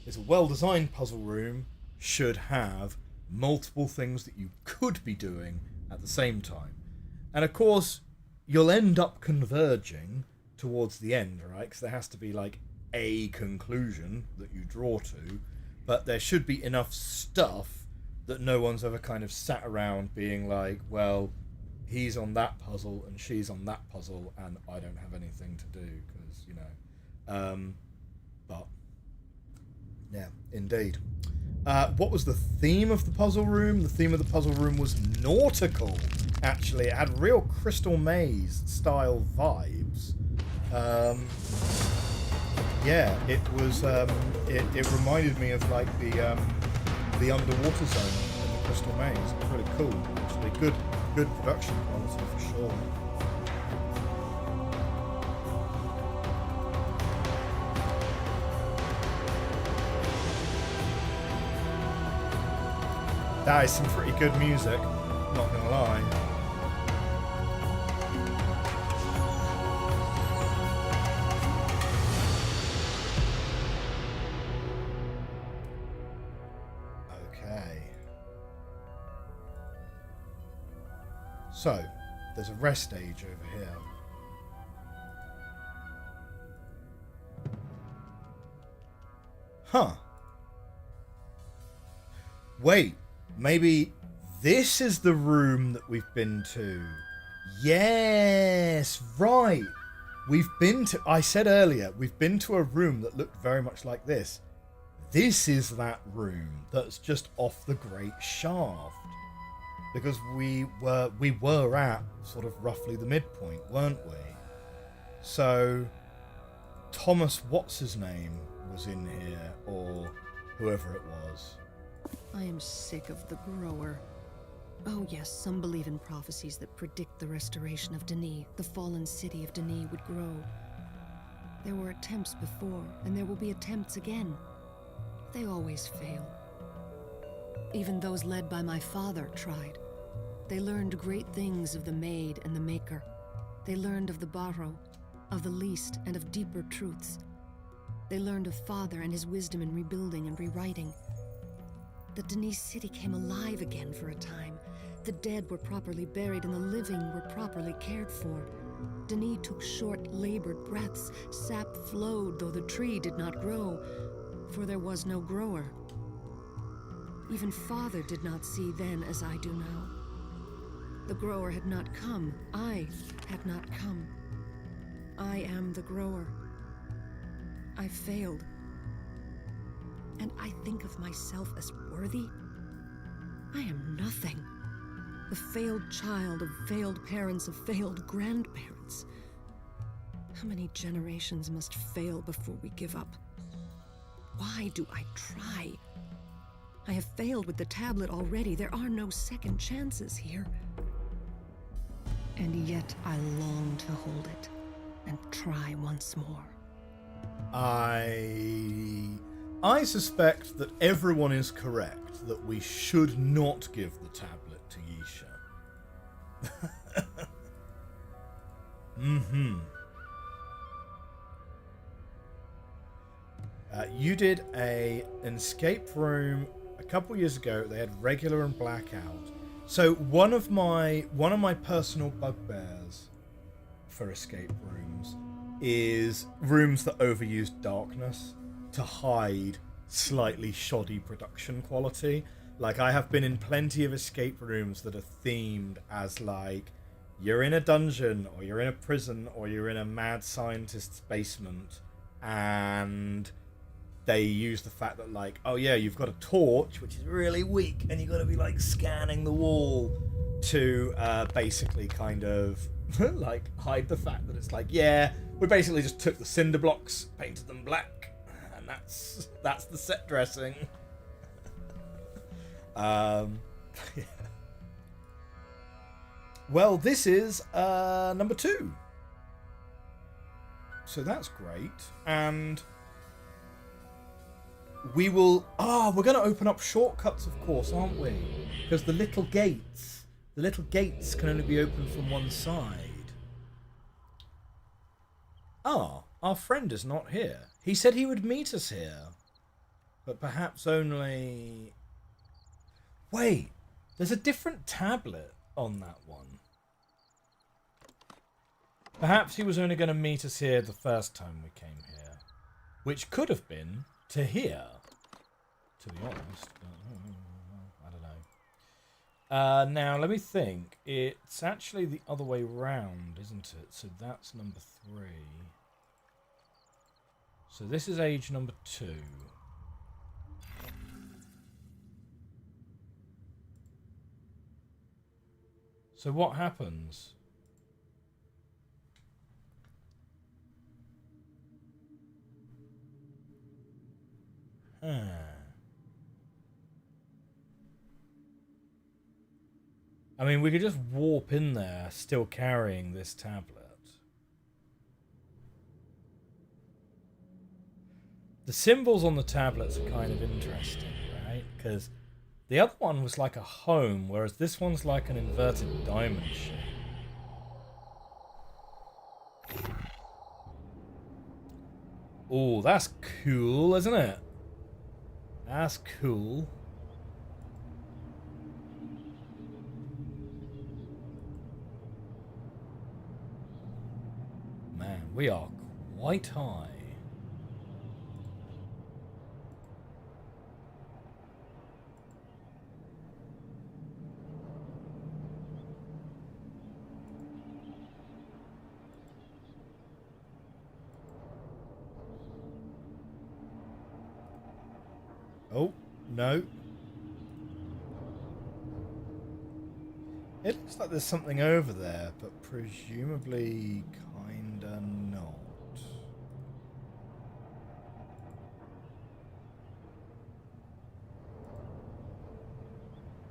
is a well-designed puzzle room should have multiple things that you could be doing at the same time. And of course, you'll end up converging towards the end, right? Because there has to be like a conclusion that you draw to, but there should be enough stuff that no one's ever kind of sat around being like, well, he's on that puzzle and she's on that puzzle and I don't have anything to do because, you know. But yeah, indeed. What was the theme of the puzzle room? The theme of the puzzle room was nautical, actually. It had real Crystal Maze style vibes. Yeah, it was. It reminded me of like the underwater zone in the Crystal Maze. It was really cool, actually. Good production quality for sure. That is some pretty good music, not gonna lie. Okay. So, there's a rest stage over here. Huh. Wait. Maybe this is the room that we've been to. Yes, right. We've been to... I said earlier, we've been to a room that looked very much like this. This is that room that's just off the Great Shaft. Because we were at sort of roughly the midpoint, weren't we? So, Thomas what's-his-name was in here, or whoever it was. I am sick of the grower. Oh yes, some believe in prophecies that predict the restoration of Denis. The fallen city of Denis would grow. There were attempts before, and there will be attempts again. They always fail. Even those led by my father tried. They learned great things of the Maid and the Maker. They learned of the Barrow, of the least, and of deeper truths. They learned of Father and his wisdom in rebuilding and rewriting. The Denis city came alive again for a time. The dead were properly buried and the living were properly cared for. Denis took short, labored breaths. Sap flowed, though the tree did not grow, for there was no grower. Even Father did not see then as I do now. The grower had not come. I had not come. I am the grower. I failed. And I think of myself as worthy. I am nothing. The failed child of failed parents, of failed grandparents. How many generations must fail before we give up? Why do I try? I have failed with the tablet already. There are no second chances here. And yet I long to hold it and try once more. I suspect that everyone is correct that we should not give the tablet to Yisha. You did an escape room a couple years ago. They had regular and blackout. So one of my personal bugbears for escape rooms is rooms that overuse darkness to hide slightly shoddy production quality. Like, I have been in plenty of escape rooms that are themed as, like, you're in a dungeon, or you're in a prison, or you're in a mad scientist's basement, and they use the fact that, like, oh yeah, you've got a torch, which is really weak, and you've got to be, like, scanning the wall to basically kind of, like, hide the fact that it's like, yeah, we basically just took the cinder blocks, painted them black, and that's the set dressing. Yeah. Well, this is number 2. So that's great. And we will... we're going to open up shortcuts, of course, aren't we? Because the little gates can only be opened from one side. Our friend is not here. He said he would meet us here. But perhaps only... Wait, there's a different tablet on that one. Perhaps he was only going to meet us here the first time we came here. Which could have been to here, to be honest. I don't know. Now, let me think. It's actually the other way round, isn't it? So that's number 3. So this is age number 2. So what happens? I mean, we could just warp in there still carrying this tablet. The symbols on the tablets are kind of interesting, right? Because the other one was like a home, whereas this one's like an inverted diamond shape. Oh, that's cool, isn't it? That's cool. Man, we are quite high. Oh, no. It looks like there's something over there, but presumably kinda not.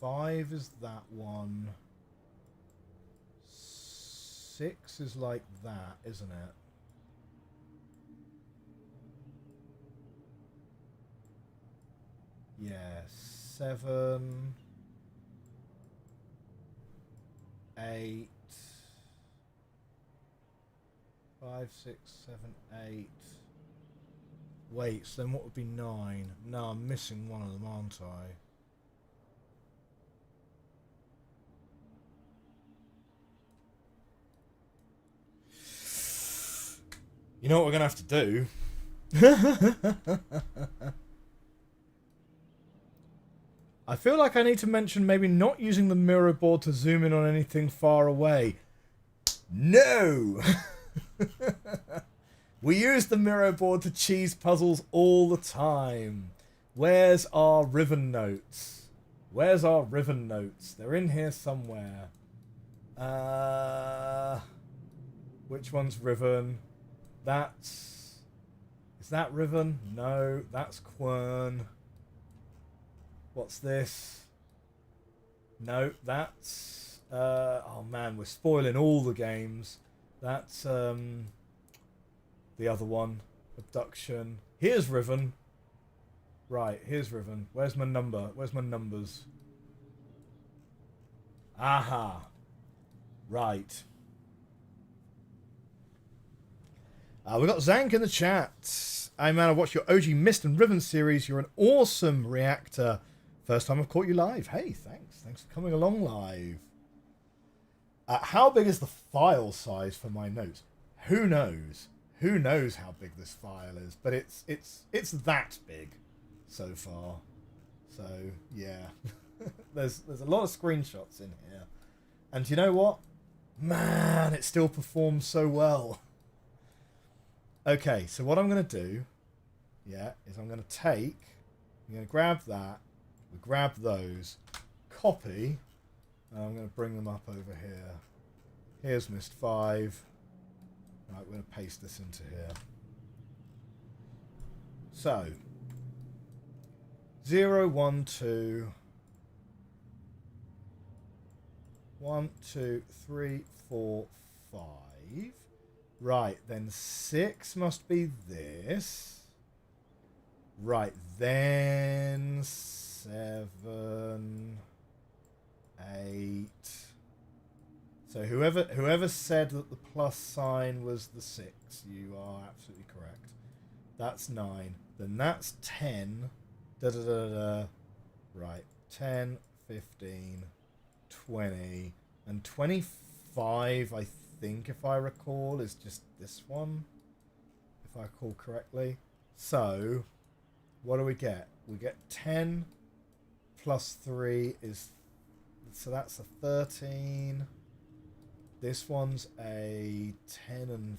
5 is that one. 6 is like that, isn't it? Yeah, 7, 8, 5, 6, 7, 8. Wait, so then what would be 9? No, I'm missing one of them, aren't I? You know what we're going to have to do? I feel like I need to mention maybe not using the mirror board to zoom in on anything far away. No! We use the mirror board to cheese puzzles all the time. Where's our Riven notes? Where's our Riven notes? They're in here somewhere. Which one's Riven? That's... Is that Riven? No, that's Quern. What's this? No, that's... oh man, we're spoiling all the games. That's the other one. Abduction. Here's Riven. Right, here's Riven. Where's my number? Where's my numbers? Aha. Right. We got Zank in the chat. Hey man, I watched your OG Myst and Riven series. You're an awesome reactor. First time I've caught you live. Hey, thanks. Thanks for coming along live. How big is the file size for my notes? Who knows? Who knows how big this file is? But it's that big so far. So yeah, there's a lot of screenshots in here, and you know what? Man, it still performs so well. Okay, so what I'm gonna do, yeah, is I'm gonna grab that. We grab those, copy, and I'm going to bring them up over here. Here's Myst 5. Right, we're going to paste this into here. So, 0, 1, 2, 1, 2, 3, 4, 5. Right, then 6 must be this. Right, then 7, 8. So whoever said that the plus sign was the 6, you are absolutely correct. That's 9. Then that's 10. Da da da da. Right, 10, 15, 20, and 25. I think, if I recall, is just this one, if I recall correctly. So, what do we get? We get 10 plus 3 is... So that's a 13. This one's a 10 and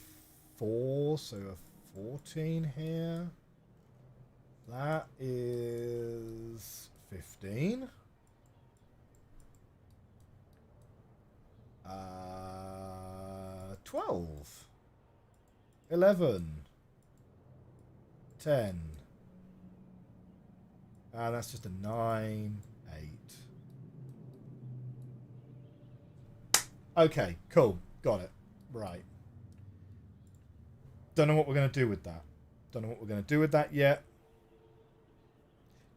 4, so a 14 here. That is 15. 12. 11. 10. That's just a 9, 8. Okay, cool. Got it. Right. Don't know what we're going to do with that. Don't know what we're going to do with that yet.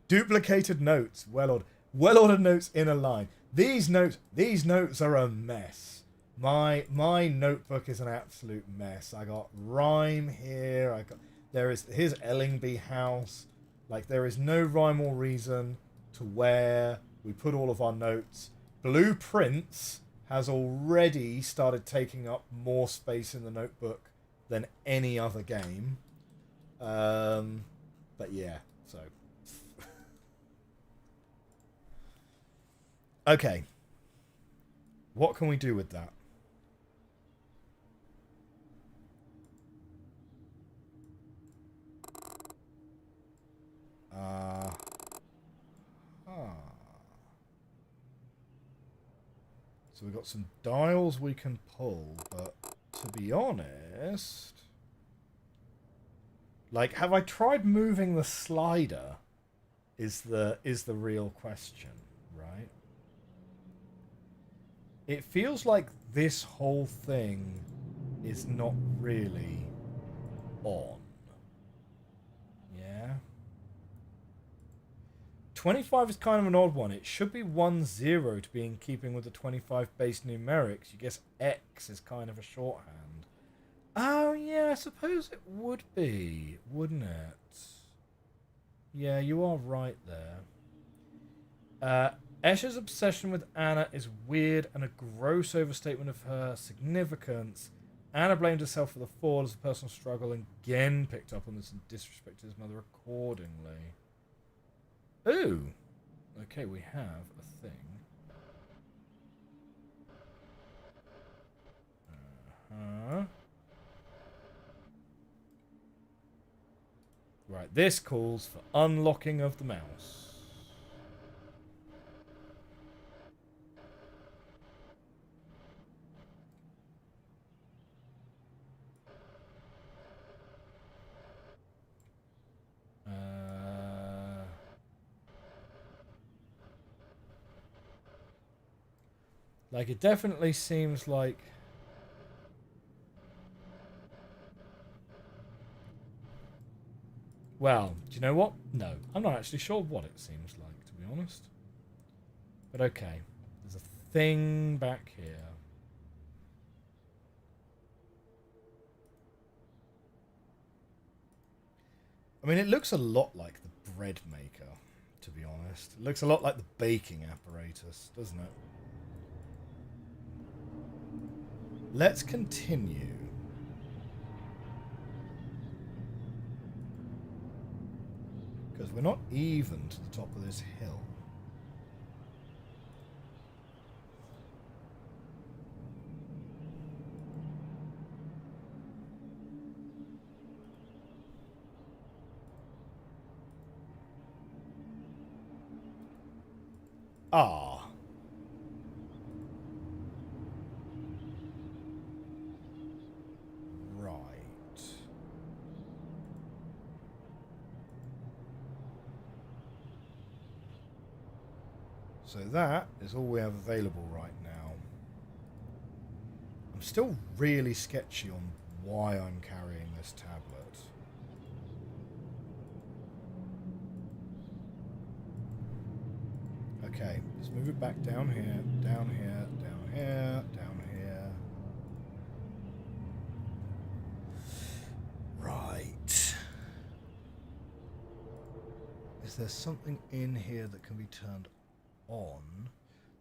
Duplicated notes. Well-ordered notes in a line. These notes are a mess. My notebook is an absolute mess. I got rhyme here. Here's Ellingby House. Like, there is no rhyme or reason to where we put all of our notes. Blueprints has already started taking up more space in the notebook than any other game. But yeah, so. Okay. What can we do with that? So we've got some dials we can pull, but to be honest... Like, have I tried moving the slider? Is the real question, right? it feels like this whole thing is not really on. Yeah. 25 is kind of an odd one. It should be 10 to be in keeping with the 25 base numerics. You guess X is kind of a shorthand. Oh, yeah, I suppose it would be, wouldn't it? Yeah, you are right there. Escher's obsession with Anna is weird and a gross overstatement of her significance. Anna blamed herself for the fall as a personal struggle and again picked up on this and disrespected his mother accordingly. Ooh. Okay, we have a thing. Uh-huh. Right, this calls for unlocking of the mouse. Like, it definitely seems like... Well, do you know what? No, I'm not actually sure what it seems like, to be honest. But okay, there's a thing back here. I mean, it looks a lot like the bread maker, to be honest. It looks a lot like the baking apparatus, doesn't it? Let's continue. Because we're not even to the top of this hill. Ah. Right. So that is all we have available right now. I'm still really sketchy on why I'm carrying this tablet. Okay, let's move it back down here, down here, down here, down here. Right. Is there something in here that can be turned on?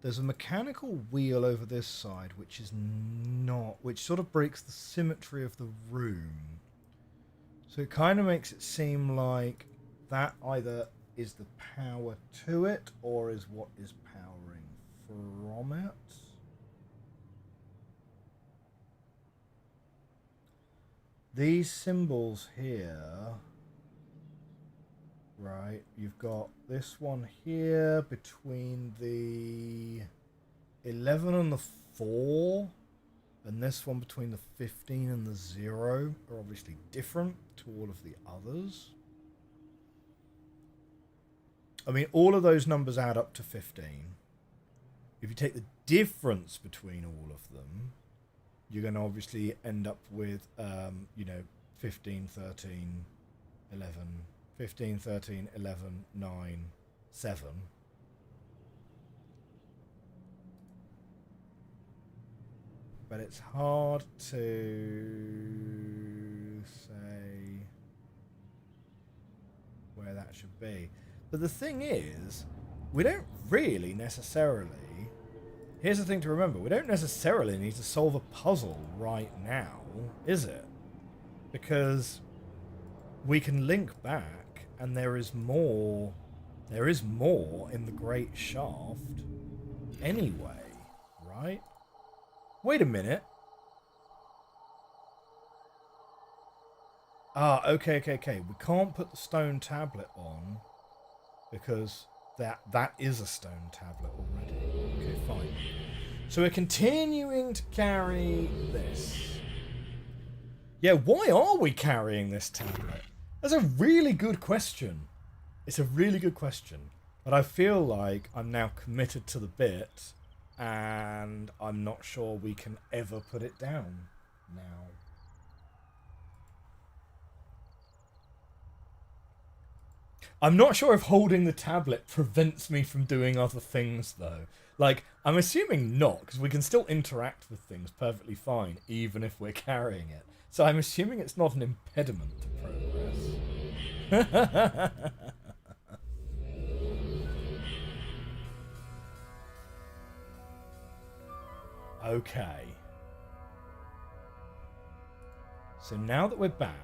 There's a mechanical wheel over this side which is not, which sort of breaks the symmetry of the room. So it kind of makes it seem like that either is the power to it or is what is powering from it. These symbols here, right, you've got this one here between the 11 and the 4, and this one between the 15 and the 0 are obviously different to all of the others. I mean, all of those numbers add up to 15. If you take the difference between all of them, you're going to obviously end up with, 15, 13, 11, 15, 13, 11, 9, 7. But it's hard to say where that should be. But the thing is, we don't really necessarily... Here's the thing to remember. We don't necessarily need to solve a puzzle right now, is it? Because we can link back and there is more in the Great Shaft anyway, right? Wait a minute. Ah, okay. We can't put the stone tablet on because that is a stone tablet already. Okay, fine. So we're continuing to carry this. Yeah, why are we carrying this tablet? That's a really good question. It's a really good question. But I feel like I'm now committed to the bit and I'm not sure we can ever put it down now. I'm not sure if holding the tablet prevents me from doing other things, though. Like, I'm assuming not, because we can still interact with things perfectly fine, even if we're carrying it. So I'm assuming it's not an impediment to progress. Okay. So now that we're back,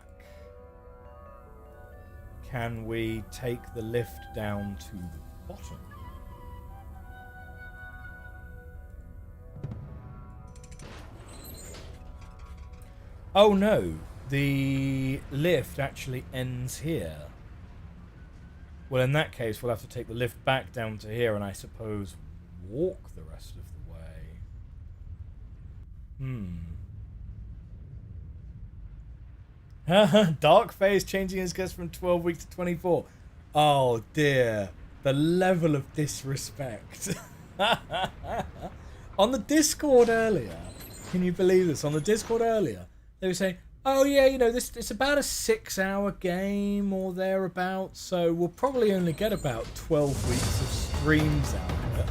can we take the lift down to the bottom? Oh no, the lift actually ends here. Well, in that case, we'll have to take the lift back down to here and I suppose walk the rest of the way. Dark Phase changing his guess from 12 weeks to 24. Oh dear. The level of disrespect. On the Discord earlier, can you believe this? On the Discord earlier, they were saying, oh yeah, you know, it's about a 6-hour game or thereabouts, so we'll probably only get about 12 weeks of streams out of it.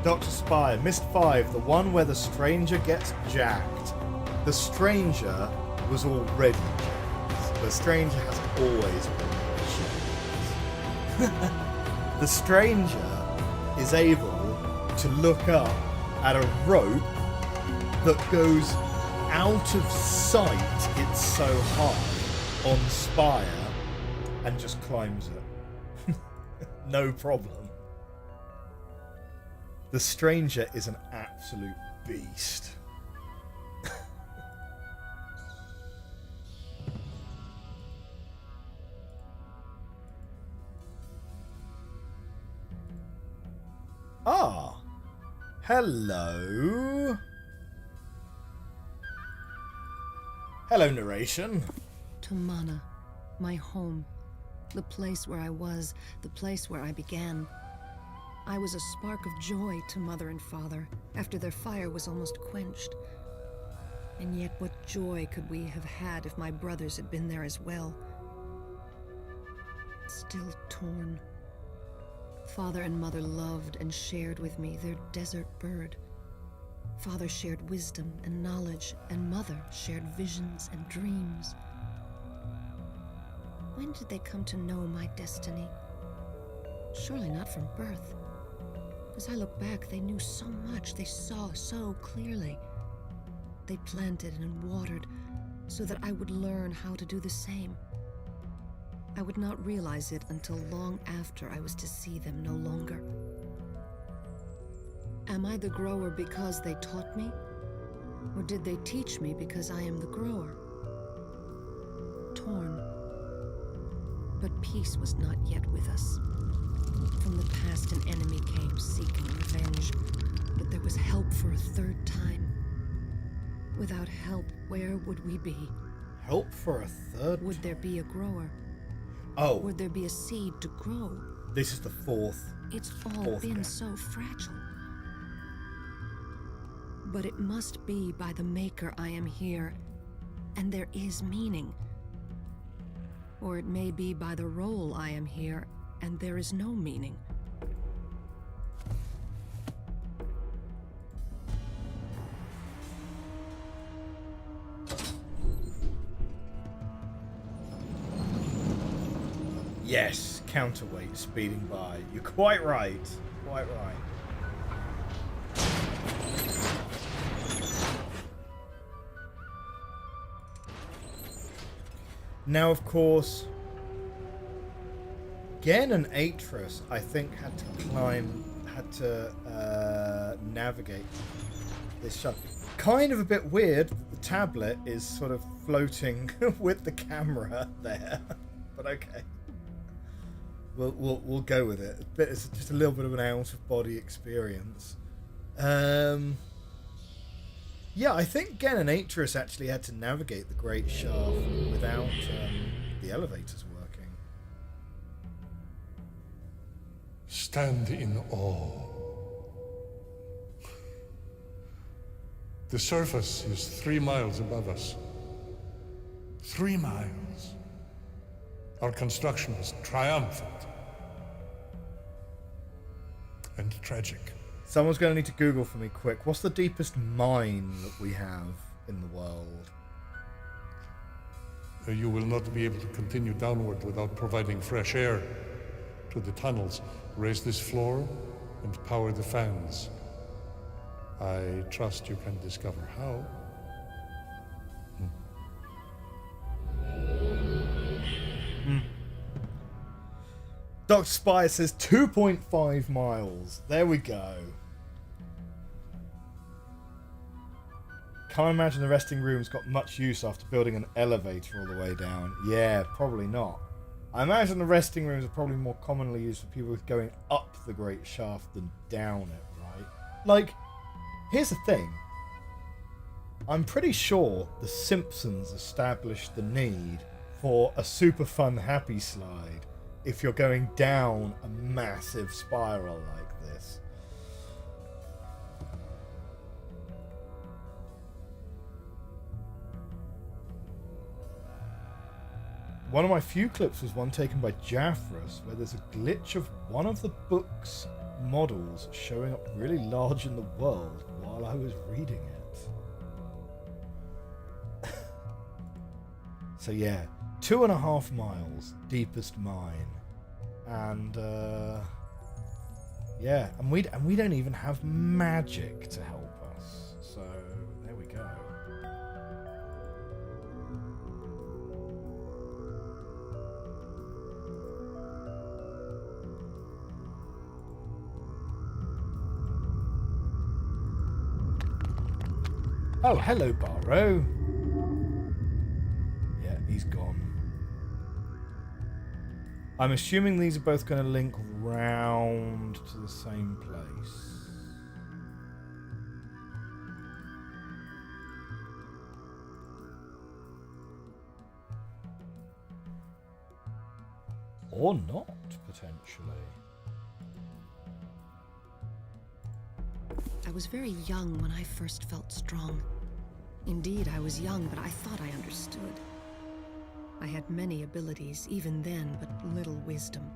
Dr. Spire, Myst 5, the one where the stranger gets jacked. The stranger was already jacked. The stranger has always been jacked. The stranger is able to look up at a rope that goes out of sight, it's so high, on Spire, and just climbs it. No problem. The stranger is an absolute beast. Ah, hello. Hello, narration. To Mana, my home. The place where I was, the place where I began. I was a spark of joy to Mother and Father after their fire was almost quenched. And yet what joy could we have had if my brothers had been there as well? Still torn. Father and Mother loved and shared with me their desert bird. Father shared wisdom and knowledge, and Mother shared visions and dreams. When did they come to know my destiny? Surely not from birth. As I look back, they knew so much, they saw so clearly. They planted and watered so that I would learn how to do the same. I would not realize it until long after I was to see them no longer. Am I the grower because they taught me? Or did they teach me because I am the grower? Torn. But peace was not yet with us. From the past, an enemy came seeking revenge, but there was help for a third time. Without help, where would we be? Help for a third Would there be a grower? Oh, Would there be a seed to grow? this is the fourth. It's all Fourth been game. so fragile. But it must be by the Maker I am here, and there is meaning. Or it may be by the role I am here, and there is no meaning. Yes, counterweight speeding by. You're quite right. Quite right. Now, of course, Gen and Atris, I think, had to navigate this shot. Kind of a bit weird that the tablet is sort of floating with the camera there, but okay. We'll go with it. It's just a little bit of an out of body experience. Yeah, I think Gen and Atris actually had to navigate the Great Shaft without the elevators working. stand in awe. The surface is 3 miles above us. 3 miles. Our construction is triumphant and tragic. Someone's going to need to Google for me quick. What's the deepest mine that we have in the world? You will not be able to continue downward without providing fresh air to the tunnels. Raise this floor and power the fans. I trust you can discover how. Dr. Spire says 2.5 miles. There we go. Can't imagine the resting room's got much use after building an elevator all the way down. Yeah, probably not. I imagine the resting rooms are probably more commonly used for people going up the great shaft than down it, right? Like, here's the thing. I'm pretty sure The Simpsons established the need for a super fun happy slide if you're going down a massive spiral like this. One of my few clips was one taken by Jaffrus, where there's a glitch of one of the book's models showing up really large in the world while I was reading it. So yeah, 2.5 miles, deepest mine. And yeah, and we don't even have magic to help us. So there we go. Oh, hello, Barrow. Yeah, he's gone. I'm assuming these are both going to link round to the same place. Or not, potentially. I was very young when I first felt strong. Indeed, I was young, but I thought I understood. I had many abilities, even then, but little wisdom.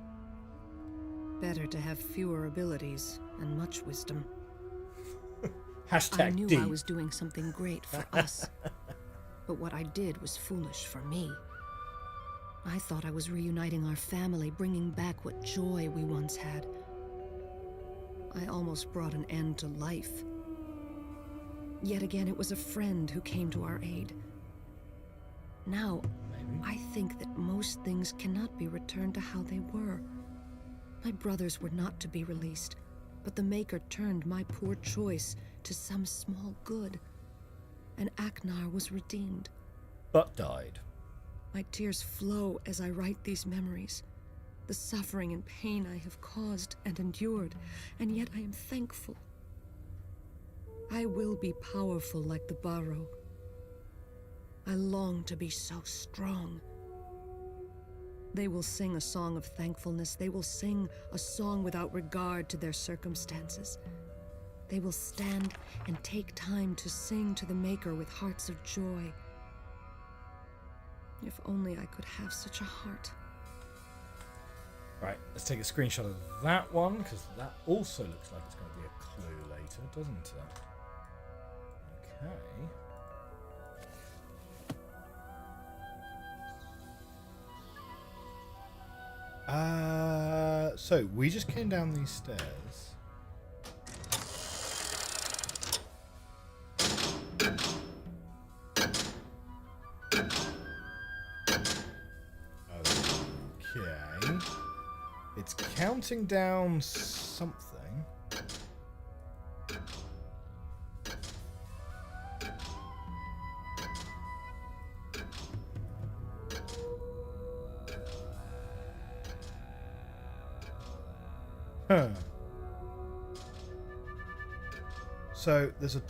Better to have fewer abilities and much wisdom. Hashtag I knew deep. I was doing something great for us. But what I did was foolish for me. I thought I was reuniting our family, bringing back what joy we once had. I almost brought an end to life. Yet again, it was a friend who came to our aid. Now, I think that most things cannot be returned to how they were. My brothers were not to be released, but the Maker turned my poor choice to some small good, and Aknar was redeemed. But died. My tears flow as I write these memories. The suffering and pain I have caused and endured, and yet I am thankful. I will be powerful like the Barrow. I long to be so strong. They will sing a song of thankfulness. They will sing a song without regard to their circumstances. They will stand and take time to sing to the Maker with hearts of joy. If only I could have such a heart. Right, let's take a screenshot of that one, because that also looks like it's going to be a clue later, doesn't it? Okay. So we just came down these stairs. Okay. It's counting down something. Huh. So there's a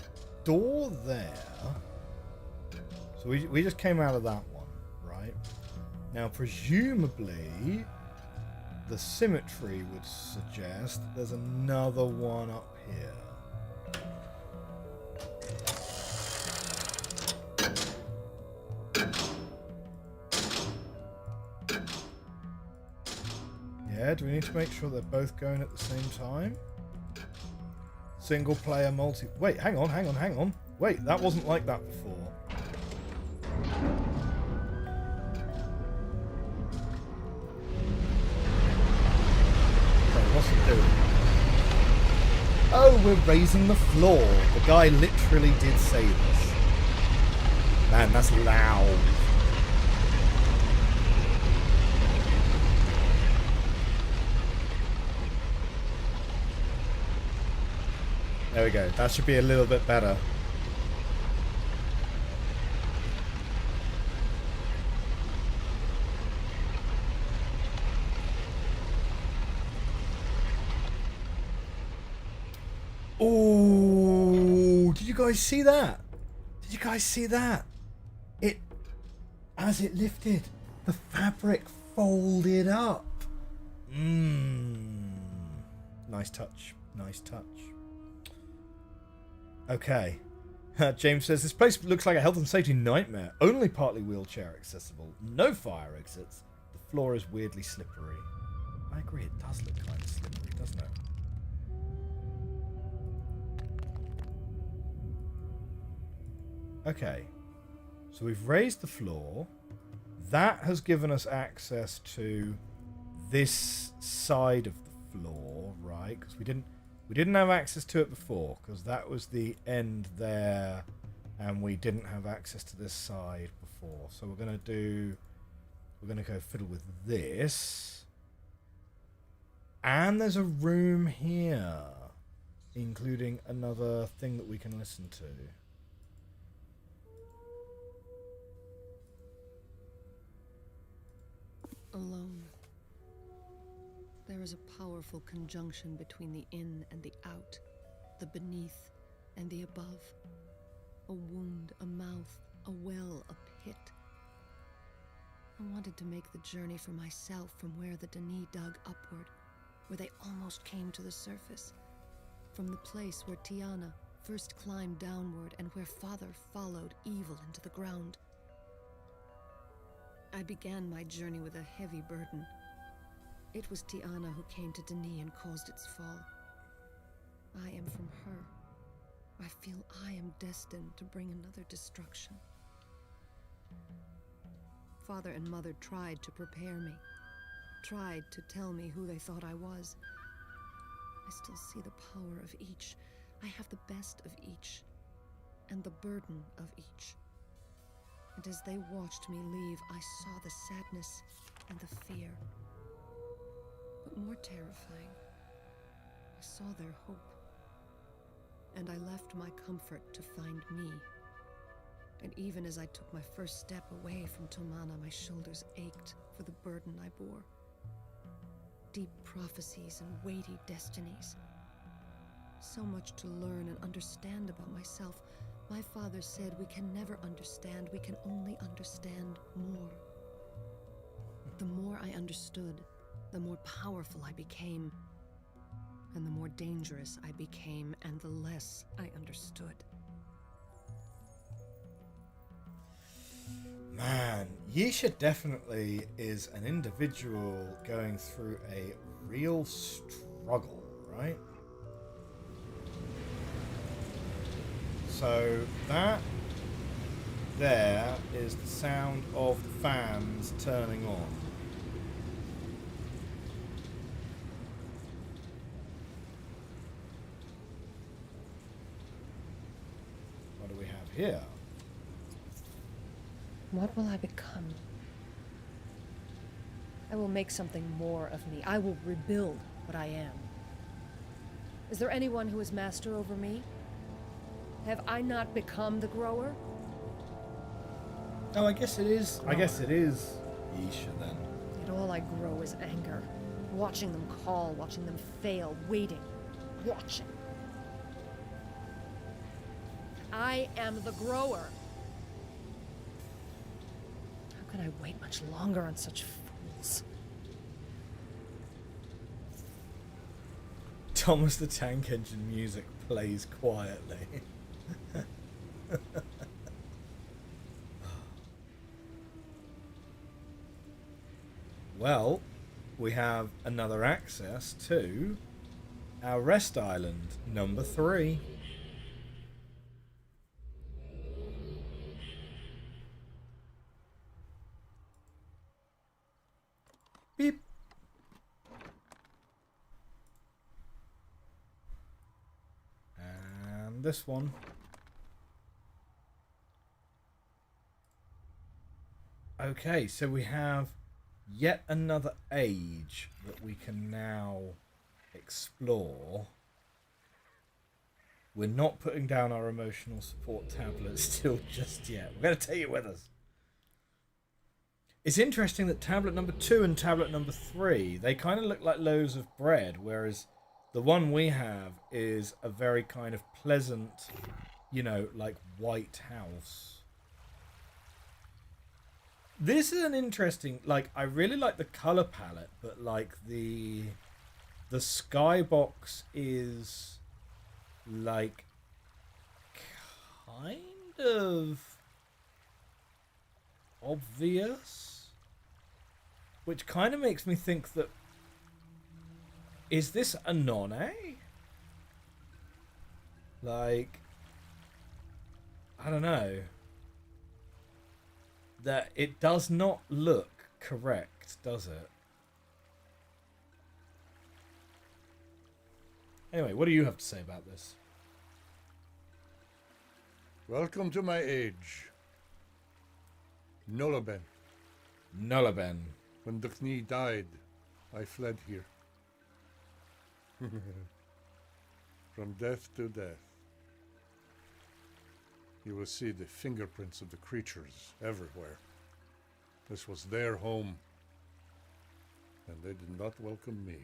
door there. So we just came out of that one, right? Now presumably the symmetry would suggest there's another one up here. Yeah, do we need to make sure they're both going at the same time? Single player multi... Wait, hang on. Wait, that wasn't like that before. Okay, what's it doing? Oh, we're raising the floor. The guy literally did say this. Man, that's loud. There we go. That should be a little bit better. Oh, did you guys see that? Did you guys see that? As it lifted, the fabric folded up. Nice touch. Nice touch. Okay. James says, this place looks like a health and safety nightmare. Only partly wheelchair accessible. No fire exits. The floor is weirdly slippery. I agree, it does look kind of slippery, doesn't it? Okay. So we've raised the floor. That has given us access to this side of the floor, right? Because we didn't have access to it before, because that was the end there, and we didn't have access to this side before. So we're gonna go fiddle with this. And there's a room here, including another thing that we can listen to. Alone. There is a powerful conjunction between the in and the out, the beneath and the above. A wound, a mouth, a well, a pit. I wanted to make the journey for myself from where the Denis dug upward, where they almost came to the surface. From the place where Tiana first climbed downward and where Father followed evil into the ground. I began my journey with a heavy burden. It was Tiana who came to Denis and caused its fall. I am from her. I feel I am destined to bring another destruction. Father and Mother tried to prepare me, tried to tell me who they thought I was. I still see the power of each. I have the best of each, and the burden of each. And as they watched me leave, I saw the sadness and the fear. But more terrifying, I saw their hope. And I left my comfort to find me. And even as I took my first step away from Tomana, my shoulders ached for the burden I bore. Deep prophecies and weighty destinies. So much to learn and understand about myself. My father said we can never understand, we can only understand more. The more I understood, the more powerful I became. And the more dangerous I became, and the less I understood. Man, Yisha definitely is an individual going through a real struggle, right? So that there is the sound of the fans turning on. What do we have here? What will I become? I will make something more of me. I will rebuild what I am. Is there anyone who is master over me? Have I not become the grower? Oh, I guess it is. I guess it is Yisha then. Yet all I grow is anger. Watching them call, watching them fail, waiting, watching. I am the grower. How can I wait much longer on such fools? Thomas the Tank Engine music plays quietly. Well, we have another access to our rest island, number 3. Beep. And this one. Okay, so we have yet another age that we can now explore. We're not putting down our emotional support tablet still just yet. We're going to take it with us. It's interesting that tablet number 2 and tablet number 3, they kind of look like loaves of bread, whereas the one we have is a very kind of pleasant, you know, like white house. This is an interesting, like, I really like the color palette, but like the skybox is like kind of obvious, which kind of makes me think that, is this a Nonne? Like, I don't know. That it does not look correct, does it? Anyway, what do you have to say about this? Welcome to my age. Nullaben. Nullaben. When Duchni died, I fled here. From death to death. You will see the fingerprints of the creatures everywhere. This was their home, and they did not welcome me.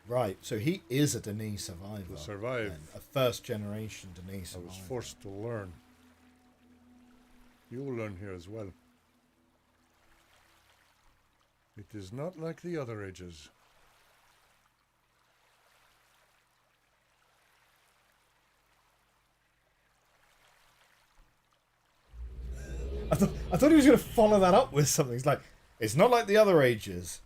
Right, so he is a Denis survivor. To survive, then, a first generation Denis survivor. I was forced to learn. You will learn here as well. It is not like the other ages. I thought he was going to follow that up with something. It's like, it's not like the other ages.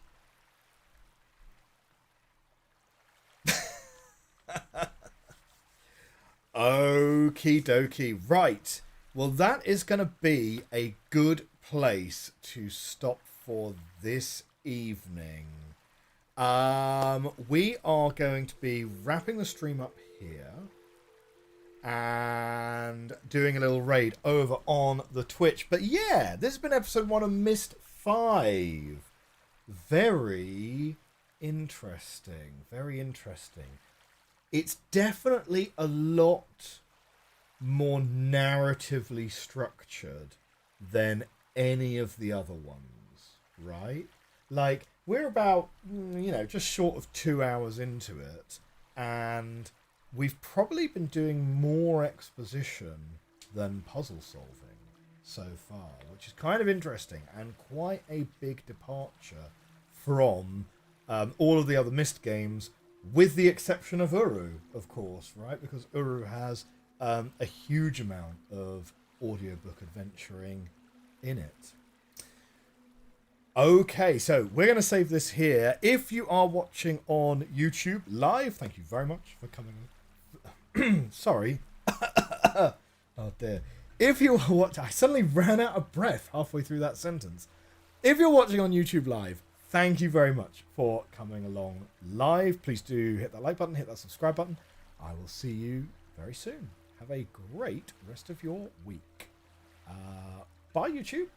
Okie dokie. Right. Well, that is going to be a good place to stop for this evening. We are going to be wrapping the stream up here and doing a little raid over on the Twitch. But yeah, this has been episode 1 of Myst 5. Very interesting. Very interesting. It's definitely a lot more narratively structured than any of the other ones, right? Like, we're about, just short of 2 hours into it, and we've probably been doing more exposition than puzzle solving so far, which is kind of interesting and quite a big departure from all of the other Myst games, with the exception of Uru, of course, right? Because Uru has a huge amount of audiobook adventuring in it. Okay, so we're going to save this here. If you are watching on YouTube live, thank you very much for coming. Sorry. Oh dear. If you are watching, I suddenly ran out of breath halfway through that sentence. If you're watching on YouTube live, thank you very much for coming along live. Please do hit that like button, hit that subscribe button. I will see you very soon. Have a great rest of your week. Bye, YouTube.